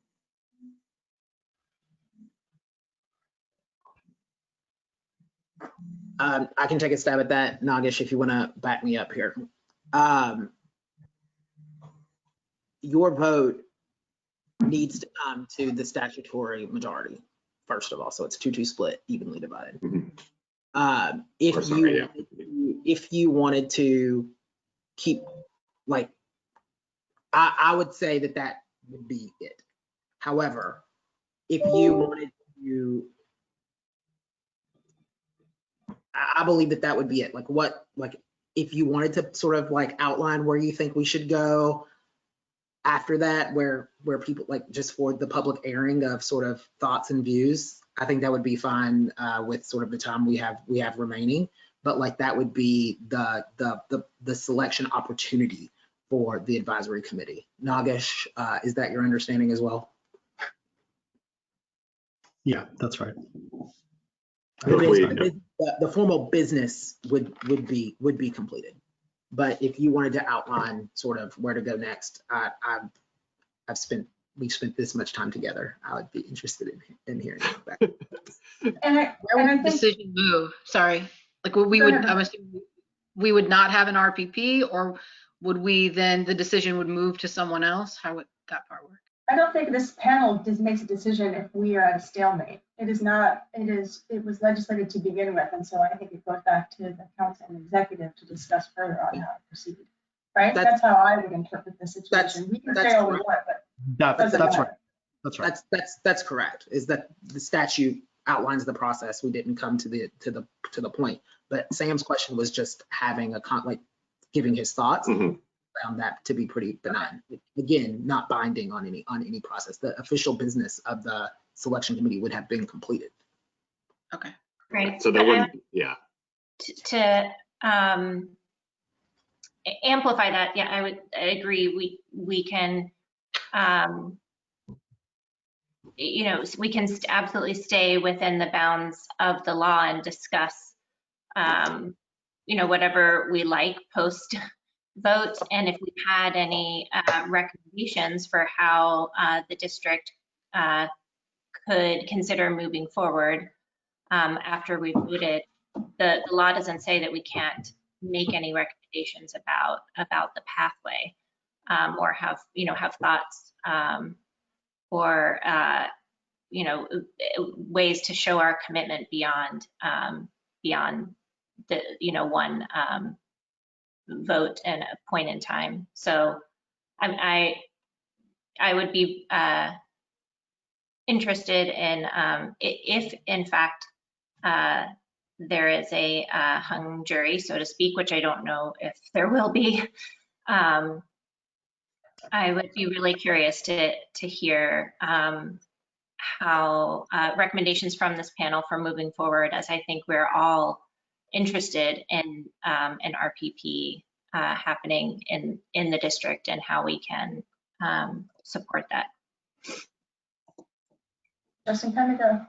I can take a stab at that, Nagesh, if you want to back me up here. Your vote needs to come to the statutory majority, first of all. So it's 2-2 split, evenly divided. Mm-hmm. If you wanted to keep, like, I would say that would be it. However, if you wanted to, I believe that would be it. Like if you wanted to sort of like outline where you think we should go after that, where people, like, just for the public airing of sort of thoughts and views, I think that would be fine with sort of the time we have remaining. But like that would be the selection opportunity for the advisory committee. Nagesh, is that your understanding as well? Yeah, that's right. The formal business would be completed. But if you wanted to outline sort of where to go next, we've spent this much time together. I would be interested in hearing back. And I think Decision move. Sorry. Like I'm assuming we would not have an RPP, or would we then the decision would move to someone else? How would that part work? I don't think this panel makes a decision if we are at a stalemate. It is not, it was legislated to begin with. And so I think it goes back to the council and executive to discuss further on how to proceed. Right? That's how I would interpret the situation. We can say all we want, but That's right. That's right. That's correct. Is that the statute outlines the process. We didn't come to the point. But Sam's question was just having giving his thoughts. Mm-hmm. Found that to be pretty benign. Again, not binding on any process. The official business of the selection committee would have been completed. Okay. Great. So there wouldn't, yeah. To amplify that, yeah, I agree. We can, we can absolutely stay within the bounds of the law and discuss, whatever we like post vote. And if we had any recommendations for how the district could consider moving forward after we voted, the law doesn't say that we can't make any recommendations about the pathway or have thoughts or ways to show our commitment beyond the one vote and a point in time. So I would be interested in if in fact there is a hung jury, so to speak, which I don't know if there will be. I would be really curious to hear how recommendations from this panel for moving forward, as I think we're all interested in an RPP happening in the district and how we can support that. Justin, can I make a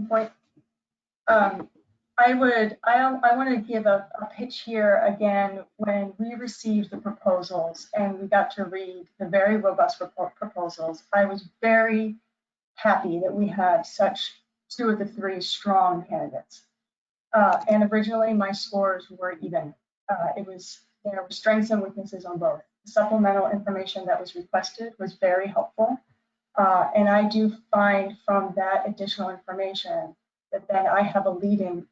point? I want to give a pitch here again. When we received the proposals and we got to read the very robust proposals, I was very happy that we had such 2 of the 3 strong candidates. And originally my scores were even. There were strengths and weaknesses on both. The supplemental information that was requested was very helpful. And I do find from that additional information that then I have a leaning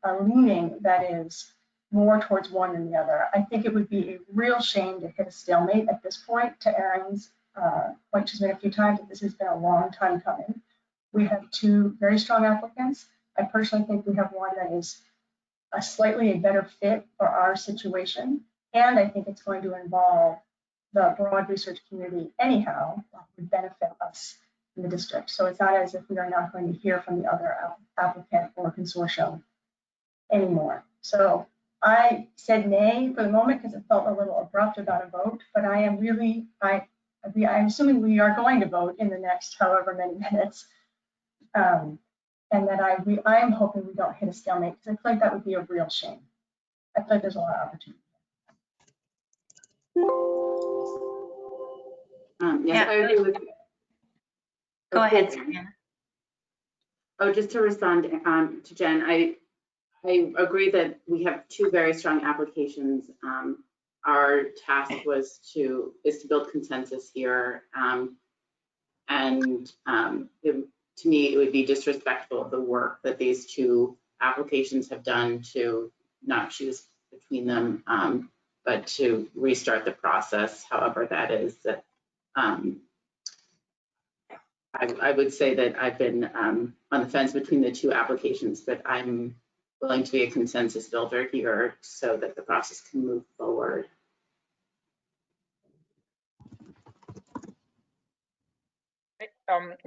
that is more towards one than the other. I think it would be a real shame to hit a stalemate at this point. To Erin's point she's made a few times, that this has been a long time coming. We have 2 very strong applicants. I personally think we have one that is a slightly better fit for our situation. And I think it's going to involve the broad research community anyhow, would benefit us in the district. So it's not as if we are not going to hear from the other applicant or consortium anymore. So I said nay for the moment because it felt a little abrupt about a vote, but I am really, I'm assuming we are going to vote in the next however many minutes. And that I'm hoping we don't hit a stalemate because I feel like that would be a real shame. I feel like there's a lot of opportunity. Yes, I agree with you. Go ahead, Susanna. Oh, just to respond to Jen, I agree that we have 2 very strong applications. Our task is to build consensus here, to me, it would be disrespectful of the work that these 2 applications have done to not choose between them, but to restart the process, however that is. I would say that I've been on the fence between the 2 applications, but I'm willing to be a consensus builder here so that the process can move forward.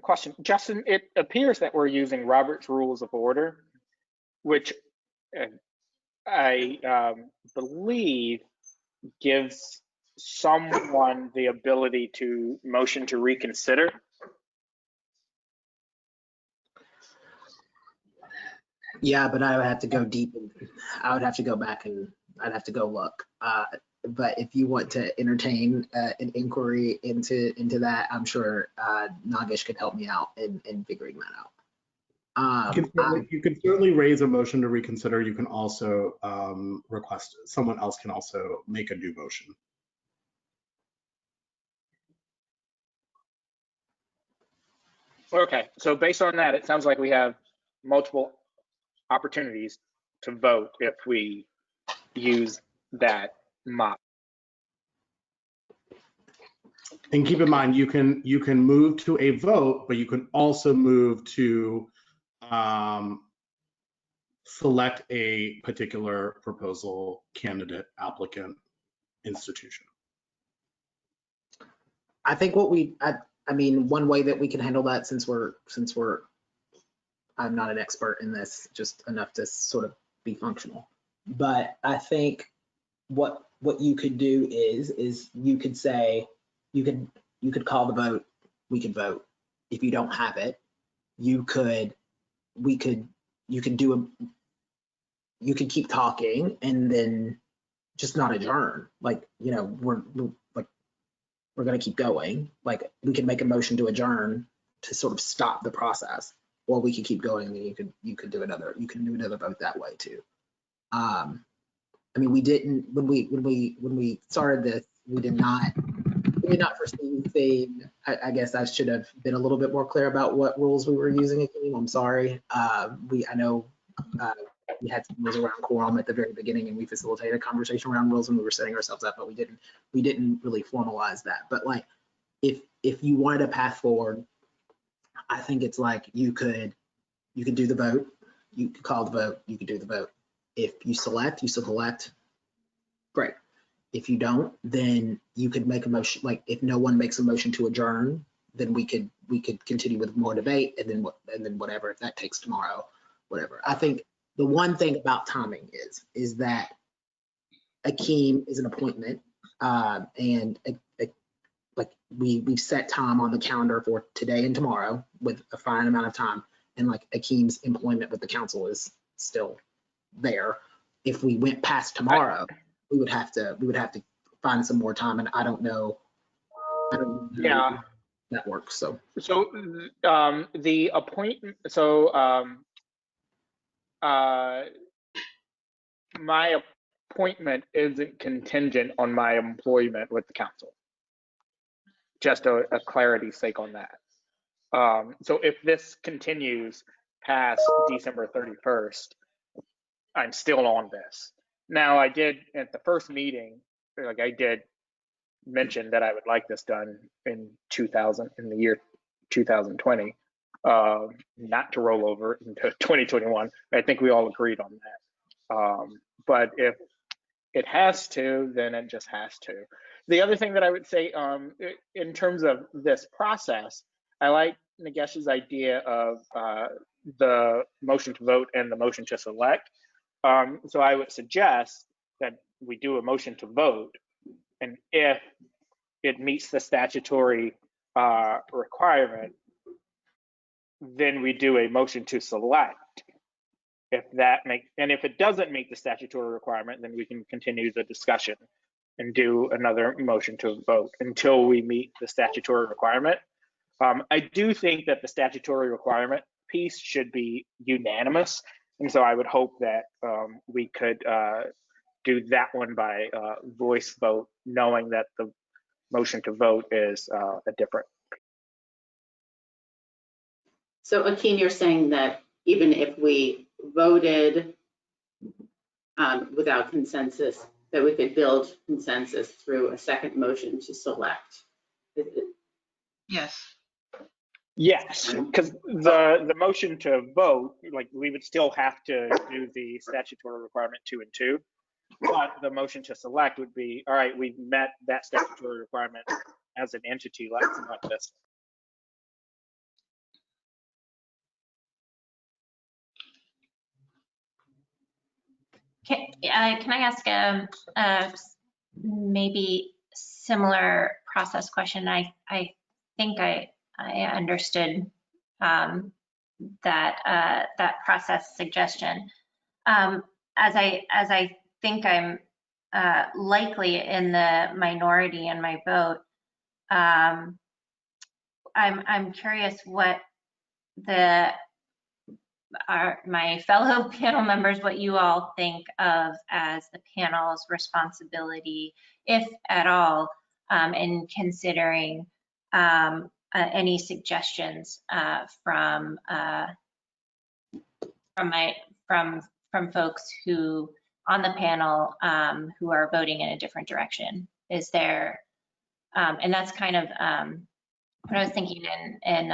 Question, Justin, it appears that we're using Robert's Rules of Order, which I believe gives someone the ability to motion to reconsider. Yeah, but I would have to go deep and I would have to go back and I'd have to go look. But if you want to entertain an inquiry into that, I'm sure Nagesh could help me out in figuring that out. You can certainly raise a motion to reconsider. You can also request, someone else can also make a new motion. Okay, so based on that, it sounds like we have multiple opportunities to vote if we use that mop. And keep in mind, you can move to a vote, but you can also move to select a particular proposal, candidate, applicant, institution. I think I mean, one way that we can handle that, since I'm not an expert in this, just enough to sort of be functional. But I think what you could do is you could say, you could call the vote, we could vote. If you don't have it, you could keep talking and then just not adjourn. Like, you know, we're going to keep going. Like, we can make a motion to adjourn to sort of stop the process, or we could keep going and you could do another vote that way too. I mean, we didn't, when we started this, we did not foresee anything. I guess I should have been a little bit more clear about what rules we were using. I'm sorry. I know we had some rules around quorum at the very beginning, and we facilitated a conversation around rules when we were setting ourselves up, but we didn't really formalize that. But like, if you wanted a path forward, I think it's like you could do the vote, you could call the vote, you could do the vote. If you select, great. If you don't, then you could make a motion. Like, if no one makes a motion to adjourn, then we could continue with more debate, and then whatever, if that takes tomorrow, whatever. I think The one thing about timing is that Akeem is an appointment, and like we've set time on the calendar for today and tomorrow with a fine amount of time, and like Akeem's employment with the council is still there. If we went past tomorrow, we would have to find some more time, and I don't know how Yeah. that works. So The appointment, so my appointment isn't contingent on my employment with the council. Just a clarity's sake on that. So if this continues past December 31st, I'm still on this. Now, I did at the first meeting, like I did mention that I would like this done in the year 2020, not to roll over into 2021. I think we all agreed on that. But if it has to, then it just has to. The other thing that I would say, in terms of this process, I like Nagesh's idea of the motion to vote and the motion to select. So I would suggest that we do a motion to vote, and if it meets the statutory requirement, then we do a motion to select. If it doesn't meet the statutory requirement, then we can continue the discussion and do another motion to vote until we meet the statutory requirement. I do think that the statutory requirement piece should be unanimous, and so I would hope that we could do that one by voice vote, knowing that the motion to vote is a different. So Akeem, you're saying that even if we voted without consensus, that we could build consensus through a second motion to select? Yes. Yes, because the motion to vote, like we would still have to do the statutory requirement 2 and 2, but the motion to select would be, all right, we've met that statutory requirement as an entity. Let's select this. Can I ask a maybe similar process question? I think I understood that process suggestion. As I think I'm likely in the minority in my vote, I'm curious what my fellow panel members, what you all think of as the panel's responsibility, if at all, in considering any suggestions from folks who on the panel who are voting in a different direction. Is there, and that's kind of what I was thinking in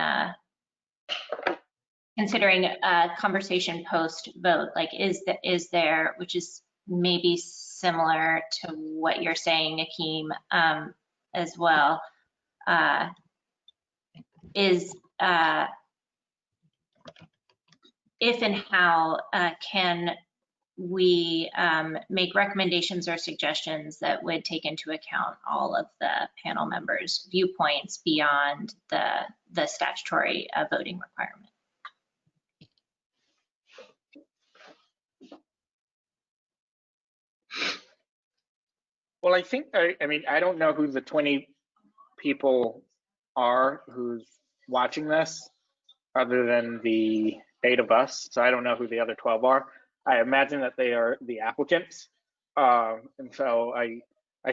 considering a conversation post vote, like is there, which is maybe similar to what you're saying, Akeem, as well, is if and how can we make recommendations or suggestions that would take into account all of the panel members' viewpoints beyond the statutory voting requirement? Well, I think, I mean, I don't know who the 20 people are who's watching this other than the 8 of us. So I don't know who the other 12 are. I imagine that they are the applicants. And so I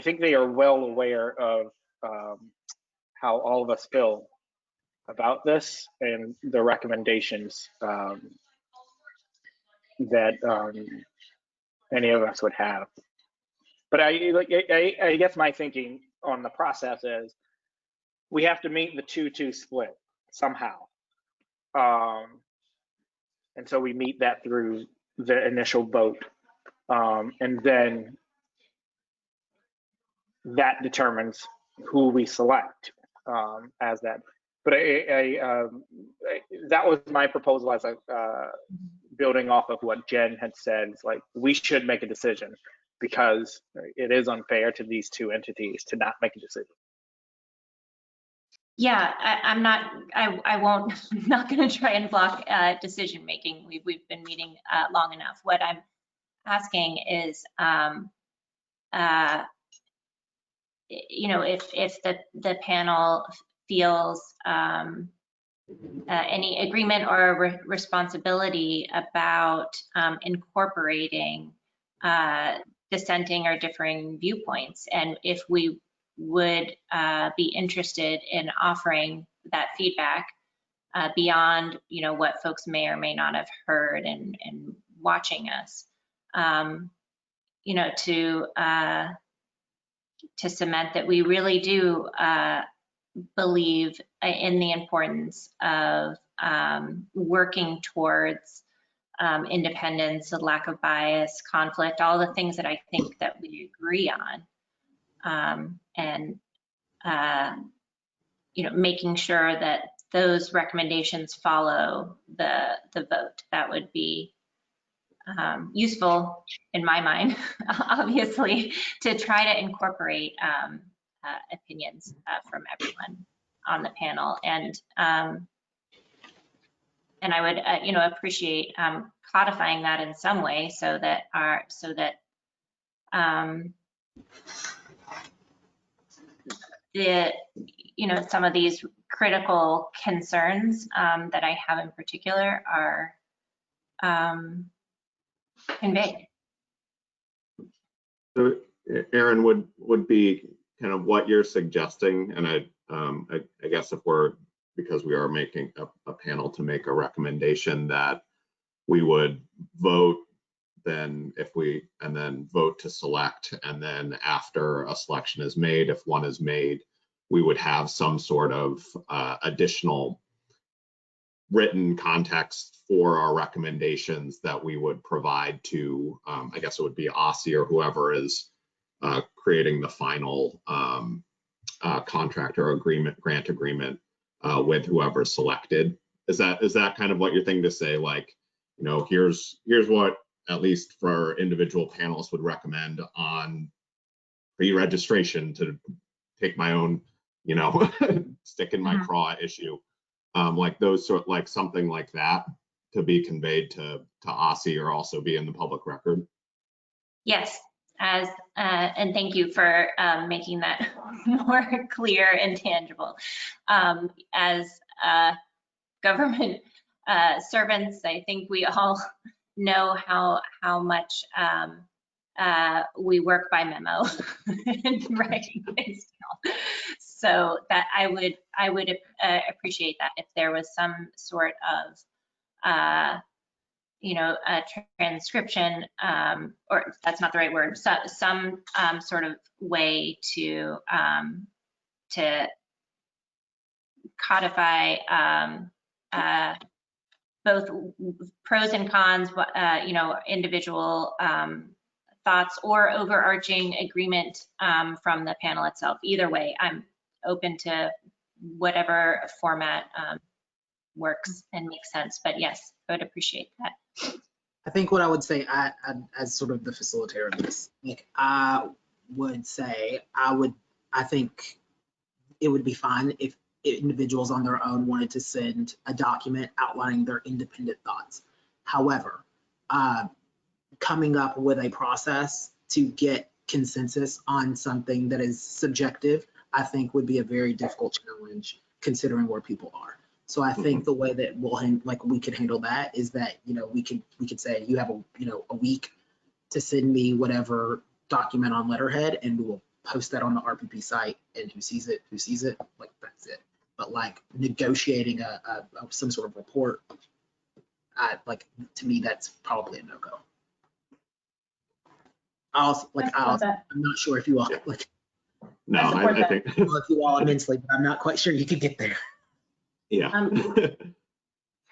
think they are well aware of how all of us feel about this and the recommendations that any of us would have. But I guess my thinking on the process is we have to meet the 2-2 split somehow. And so we meet that through the initial vote. And then that determines who we select as that. But that was my proposal as I building off of what Jen had said, it's like we should make a decision because it is unfair to these two entities to not make a decision. Yeah, I'm not, I won't, I'm not going to try and block decision making. We've been meeting long enough. What I'm asking is, you know, if the panel feels any agreement or responsibility about incorporating dissenting or differing viewpoints, and if we would be interested in offering that feedback beyond, you know, what folks may or may not have heard and watching us, you know, to cement that we really do believe in the importance of working towards independence, a lack of bias, conflict, all the things that I think that we agree on, and you know, making sure that those recommendations follow the vote. That would be useful in my mind, obviously, to try to incorporate opinions from everyone on the panel, and I would, you know, appreciate codifying that in some way so that the, you know, some of these critical concerns that I have in particular are conveyed. So Aaron, would be kind of what you're suggesting, and I guess if we're, because we are making a panel to make a recommendation, that we would vote, then and then vote to select, and then after a selection is made, if one is made, we would have some sort of additional written context for our recommendations that we would provide to, I guess it would be OSSI or whoever is creating the final contract or agreement, grant agreement with whoever's selected. Is that kind of what you're thinking, to say, like, you know, here's what, at least for individual panelists, would recommend on pre-registration, to take my own, you know, stick in my craw issue, like those sort, like something like that, to be conveyed to OSSI or also be in the public record? Yes, and thank you for making that more clear and tangible. As government servants, I think we all know how much we work by memo and writing things down. So that I would appreciate that if there was some sort of you know, a transcription, or that's not the right word, so, some sort of way to codify both pros and cons, you know, individual thoughts or overarching agreement from the panel itself. Either way, I'm open to whatever format works and makes sense. But yes, I would appreciate that. I think what I would say, I as sort of the facilitator of this, like, I would say, I think it would be fine if individuals on their own wanted to send a document outlining their independent thoughts. However, coming up with a process to get consensus on something that is subjective, I think would be a very difficult challenge considering where people are. So I think the way that we could handle that is that, you know, we could say, you have a week to send me whatever document on letterhead, and we will post that on the RPP site, and who sees it, like, that's it. But like negotiating some sort of report, like, to me, that's probably a no-go. I'm not sure if you all, like, No, I think I love you all immensely, but I'm not quite sure you could get there. yeah.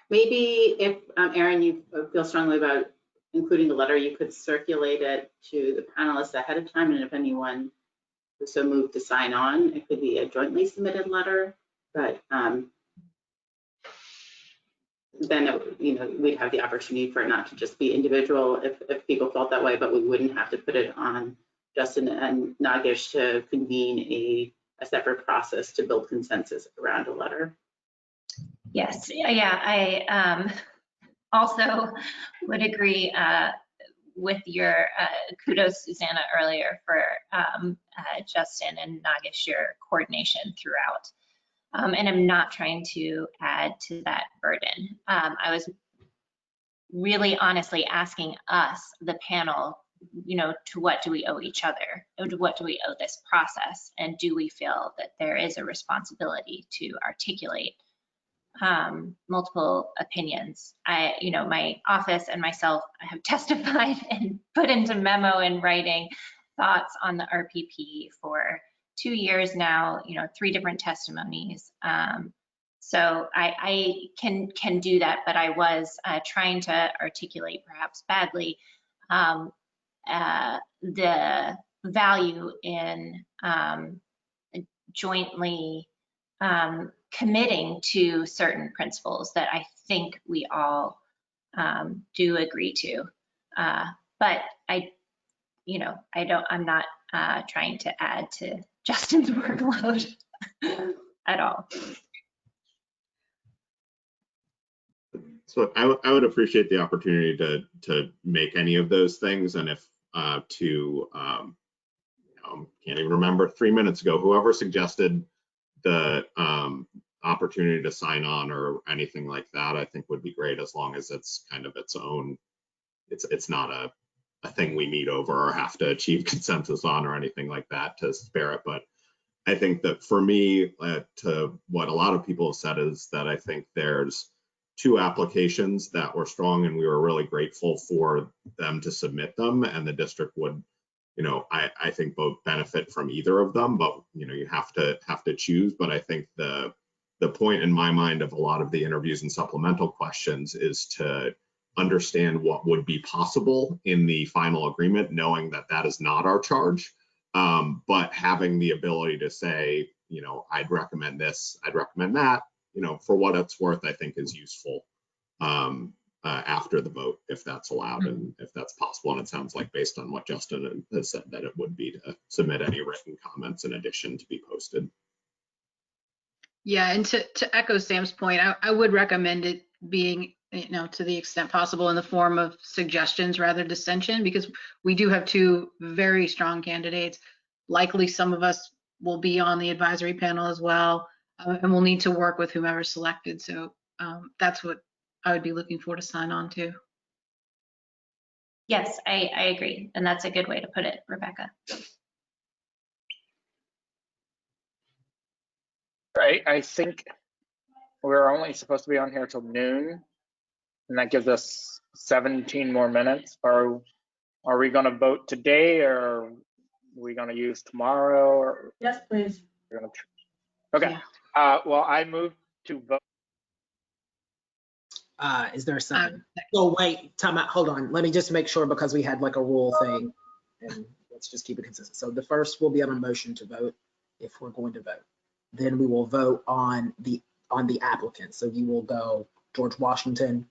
Maybe if, Aaron, you feel strongly about including a letter, you could circulate it to the panelists ahead of time, and if anyone was so moved to sign on, it could be a jointly submitted letter. But then it, we'd have the opportunity for it not to just be individual if people felt that way, but we wouldn't have to put it on Justin and Nagesh to convene a separate process to build consensus around a letter. Yes, yeah, I also would agree with your kudos, Susanna, earlier for Justin and Nagesh, your coordination throughout. And I'm not trying to add to that burden. I was really honestly asking us, the panel, to what do we owe each other? What do we owe this process? And do we feel that there is a responsibility to articulate multiple opinions? My office and myself have testified and put into memo and writing thoughts on the RPP for 2 years now, 3 different testimonies. So I can do that, but I was trying to articulate, perhaps badly, the value in jointly committing to certain principles that I think we all do agree to. But I'm not trying to add to Justin's workload at all. So I would appreciate the opportunity to make any of those things, and if can't even remember 3 minutes ago, whoever suggested the opportunity to sign on or anything like that, I think would be great, as long as it's kind of its own. It's not a thing we meet over or have to achieve consensus on or anything like that to spare it. But I think that for me, to what a lot of people have said, is that I think there's 2 applications that were strong, and we were really grateful for them to submit them, and the district would, I think both benefit from either of them, but you have to choose. But I think the point in my mind of a lot of the interviews and supplemental questions is to understand what would be possible in the final agreement, knowing that that is not our charge, but having the ability to say, I'd recommend this, I'd recommend that, for what it's worth, I think is useful after the vote, if that's allowed and if that's possible. And it sounds like, based on what Justin has said, that it would be to submit any written comments in addition to be posted. Yeah, and to echo Sam's point, I would recommend it being, to the extent possible, in the form of suggestions rather than dissension, because we do have 2 very strong candidates. Likely some of us will be on the advisory panel as well, and we'll need to work with whomever's selected. So that's what I would be looking for to sign on to. Yes, I agree. And that's a good way to put it, Rebecca. Right, I think we're only supposed to be on here till noon, and that gives us 17 more minutes. Are we going to vote today, or are we going to use tomorrow? Or Yes, please. Okay. Yeah. Well, I move to vote. Is there a second? Oh, wait, time out. Hold on. Let me just make sure, because we had like a rule thing, and let's just keep it consistent. So the first will be on a motion to vote if we're going to vote. Then we will vote on the applicant. So you will go George Washington,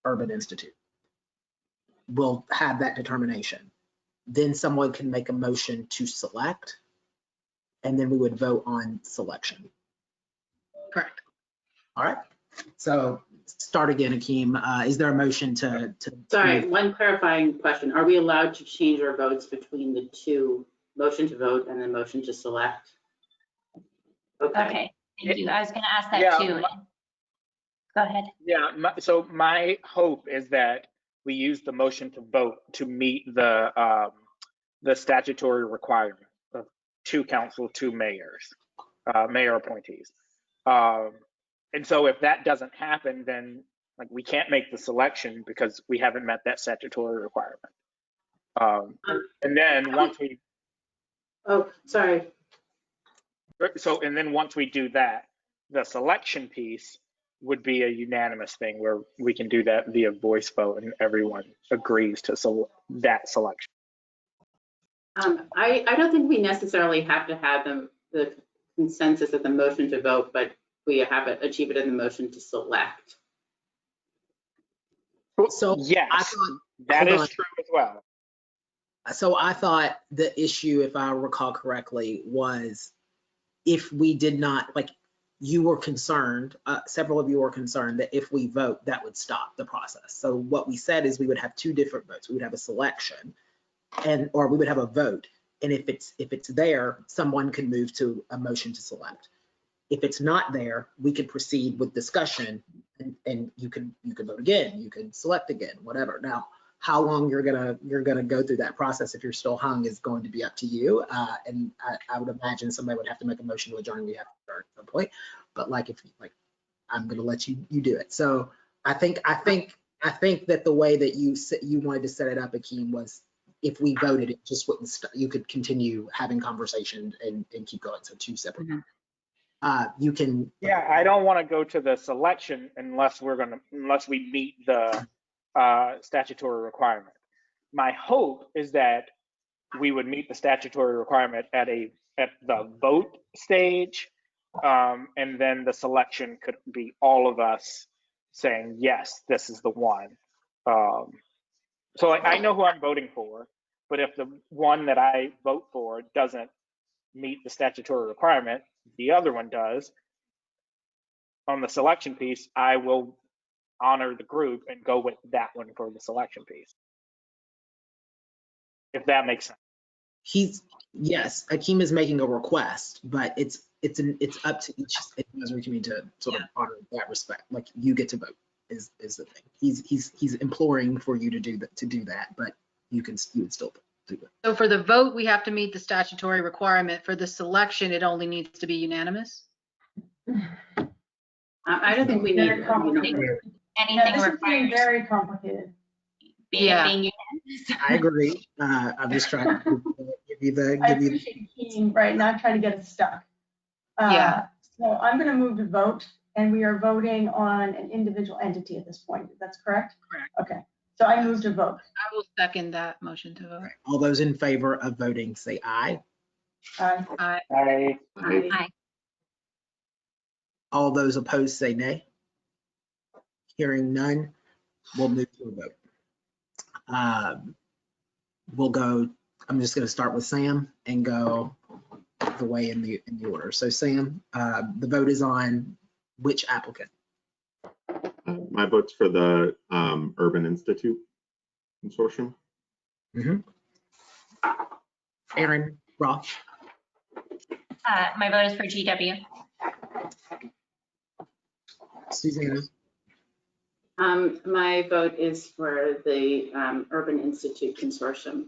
Urban Institute. We'll have that determination. Then someone can make a motion to select, and then we would vote on selection. Correct. All right. So start again, Akeem. Is there a motion to? Sorry, one clarifying question. Are we allowed to change our votes between the 2, motion to vote and then motion to select? Okay, thank you. I was going to ask that too. Go ahead. Yeah, so my hope is that we use the motion to vote to meet the statutory requirement of 2 council, 2 mayors, mayor appointees. And so if that doesn't happen, then we can't make the selection because we haven't met that statutory requirement. And then once we. Oh, sorry. So, and then once we do that, the selection piece would be a unanimous thing where we can do that via voice vote and everyone agrees to that selection. I don't think we necessarily have to have the consensus of the motion to vote, but we have it, achieve it in the motion to select. So Yes, I thought, that hold is on. true as well. So I thought the issue, if I recall correctly, was if we did not, like, you were concerned, several of you were concerned that if we vote, that would stop the process. So what we said is we would have two different votes. We would have a selection or we would have a vote. And if it's there, someone could move to a motion to select. If it's not there, we could proceed with discussion and you could vote again, you could select again, whatever. Now, how long you're gonna go through that process if you're still hung is going to be up to you. And I would imagine somebody would have to make a motion to adjourn. We have to start at some point. But like I'm gonna let you do it. So I think that the way that you wanted to set it up, Akeem, was if we voted, it just wouldn't you could continue having conversation and keep going. So two separate. You can. Yeah, I don't want to go to the selection unless we meet the statutory requirement. My hope is that we would meet the statutory requirement at the vote stage, and then the selection could be all of us saying yes, this is the one. So I know who I'm voting for, but if the one that I vote for doesn't meet the statutory requirement, the other one does. On the selection piece, I will honor the group and go with that one for the selection piece. If that makes sense. Yes, Akeem is making a request, but it's up to each advisory committee to sort of honor that respect. Like, you get to vote is the thing. He's imploring for you to do that, but you would still do it. So for the vote, we have to meet the statutory requirement. For the selection, it only needs to be unanimous. I don't think we need, Very complicated. Anything This is getting requires very complicated. being Yeah. unanimous. I agree. I'm just trying to give you I appreciate Keem, right, not trying to get us stuck. Yeah. So I'm going to move to vote, and we are voting on an individual entity at this point. That's correct? Correct. Okay. So I move to vote. I will second that motion to vote. all those in favor of voting, say aye. Aye. Aye. All those opposed, say nay. Hearing none, we'll move to a vote. We'll go, I'm just going to start with Sam and go the way in the order. So Sam, the vote is on which applicant? My vote's for the Urban Institute Consortium. Aaron Roth. My vote is for GW. Susanna. my vote is for the Urban Institute Consortium.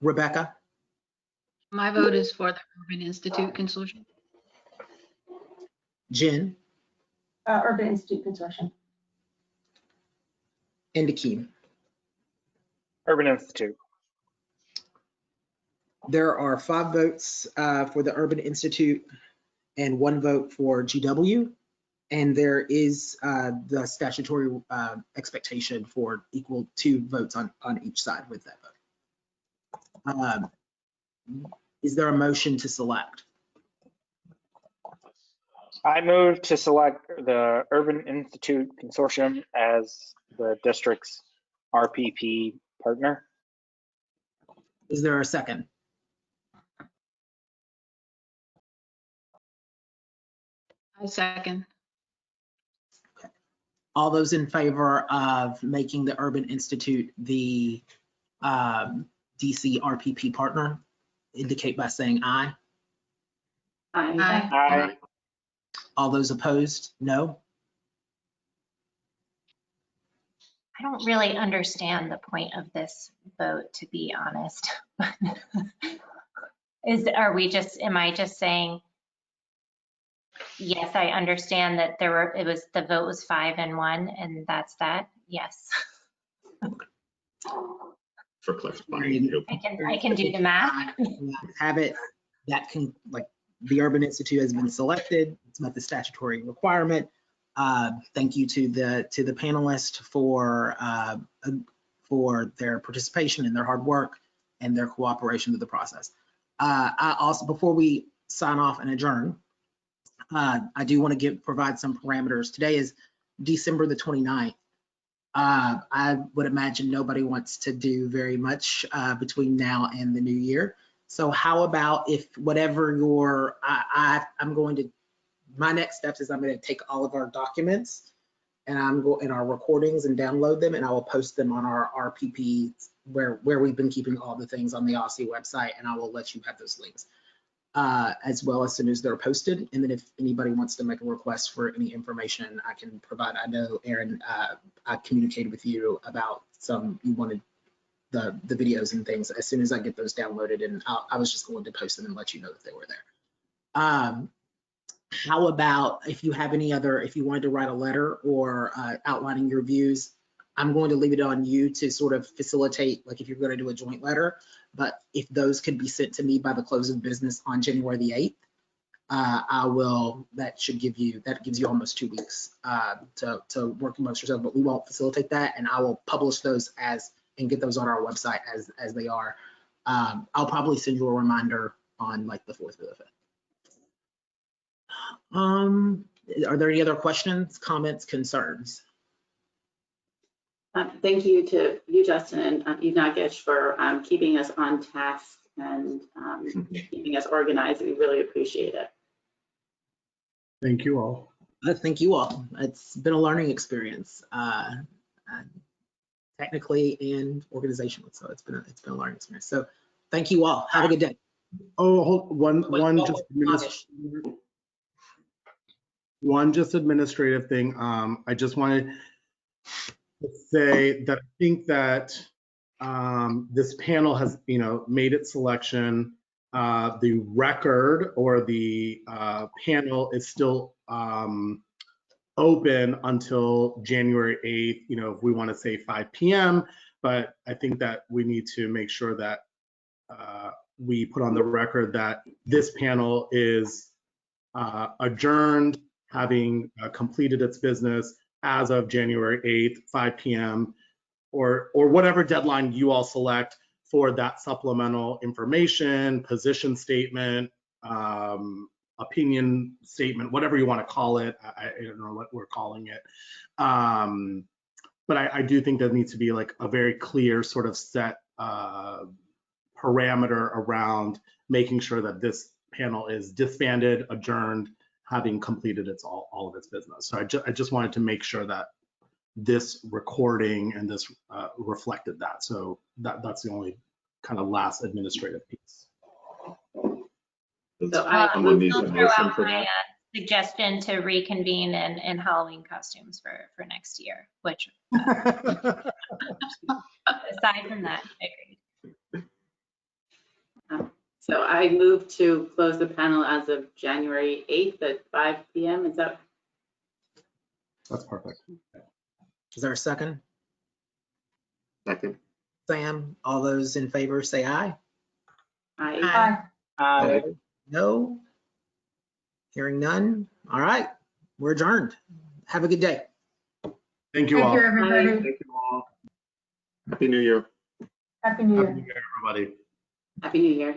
Rebecca. My vote is for the Urban Institute Consortium. Jen. Urban Institute Consortium. And Akeem. Urban Institute. There are 5 votes for the Urban Institute and 1 vote for GW. And there is the statutory expectation for equal 2 votes on each side with that vote. Is there a motion to select? I move to select the Urban Institute Consortium as the district's RPP partner. Is there a second? I second. All those in favor of making the Urban Institute the DC RPP partner indicate by saying aye. Aye. Aye. All those opposed, no. I don't really understand the point of this vote, to be honest. Am I just saying, yes, I understand that the vote was 5-1 and that's that? Yes. For clarifying. I can do the math. Have it, that can, like, the Urban Institute has been selected. It's met the statutory requirement. Thank you to the panelists for their participation and their hard work and their cooperation with the process. I also, before we sign off and adjourn, I do want to provide some parameters. Today is December the 29th. I would imagine nobody wants to do very much between now and the new year. So how about if whatever your, I'm going to, my next steps is I'm going to take all of our documents and in our recordings and download them, and I will post them on our RPP where we've been keeping all the things on the OSSI website, and I will let you have those links as well as soon as they're posted. And then if anybody wants to make a request for any information, I can provide. I know, Aaron, I communicated with you about you wanted the videos and things. As soon as I get those downloaded, and I was just going to post them and let you know that they were there. How about if you have any other, if you wanted to write a letter or outlining your views, I'm going to leave it on you to sort of facilitate, like if you're going to do a joint letter, but if those could be sent to me by the close of business on January the 8th, I will, that gives you almost 2 weeks to work amongst yourself, but we won't facilitate that. And I will publish those and get those on our website as they are. I'll probably send you a reminder on like the 4th or the 5th. Are there any other questions, comments, concerns? Thank you to you, Justin, and you, Nagesh, for keeping us on task and keeping us organized. We really appreciate it. Thank you all. Thank you all. It's been a learning experience, technically and organizationally. So it's been a learning experience. So thank you all. Have a good day. Oh, one just administrative thing. I just wanted to say that I think that this panel has, made its selection. The record or the panel is still open until January 8th, if we want to say 5 p.m. But I think that we need to make sure that we put on the record that this panel is adjourned, having completed its business as of January 8th, 5 p.m. or whatever deadline you all select for that supplemental information, position statement, opinion statement, whatever you want to call it. I don't know what we're calling it. But I do think there needs to be like a very clear sort of set parameter around making sure that this panel is disbanded, adjourned, having completed all of its business. So I just wanted to make sure that this recording and this reflected that. So that's the only kind of last administrative piece. So I Someone needs I'll a throw motion out for my that. suggestion to reconvene in Halloween costumes for next year, which aside from that, agreed. So I move to close the panel as of January 8th at 5 p.m. Is that? That's perfect. Is there a second? Second. Sam, all those in favor say aye. Aye. Aye. No. Hearing none. All right, we're adjourned. Have a good day. Thank you Thank all. you, everybody. Thank you all. Happy New Year. Happy New Year. Happy New Year, everybody. Happy New Year.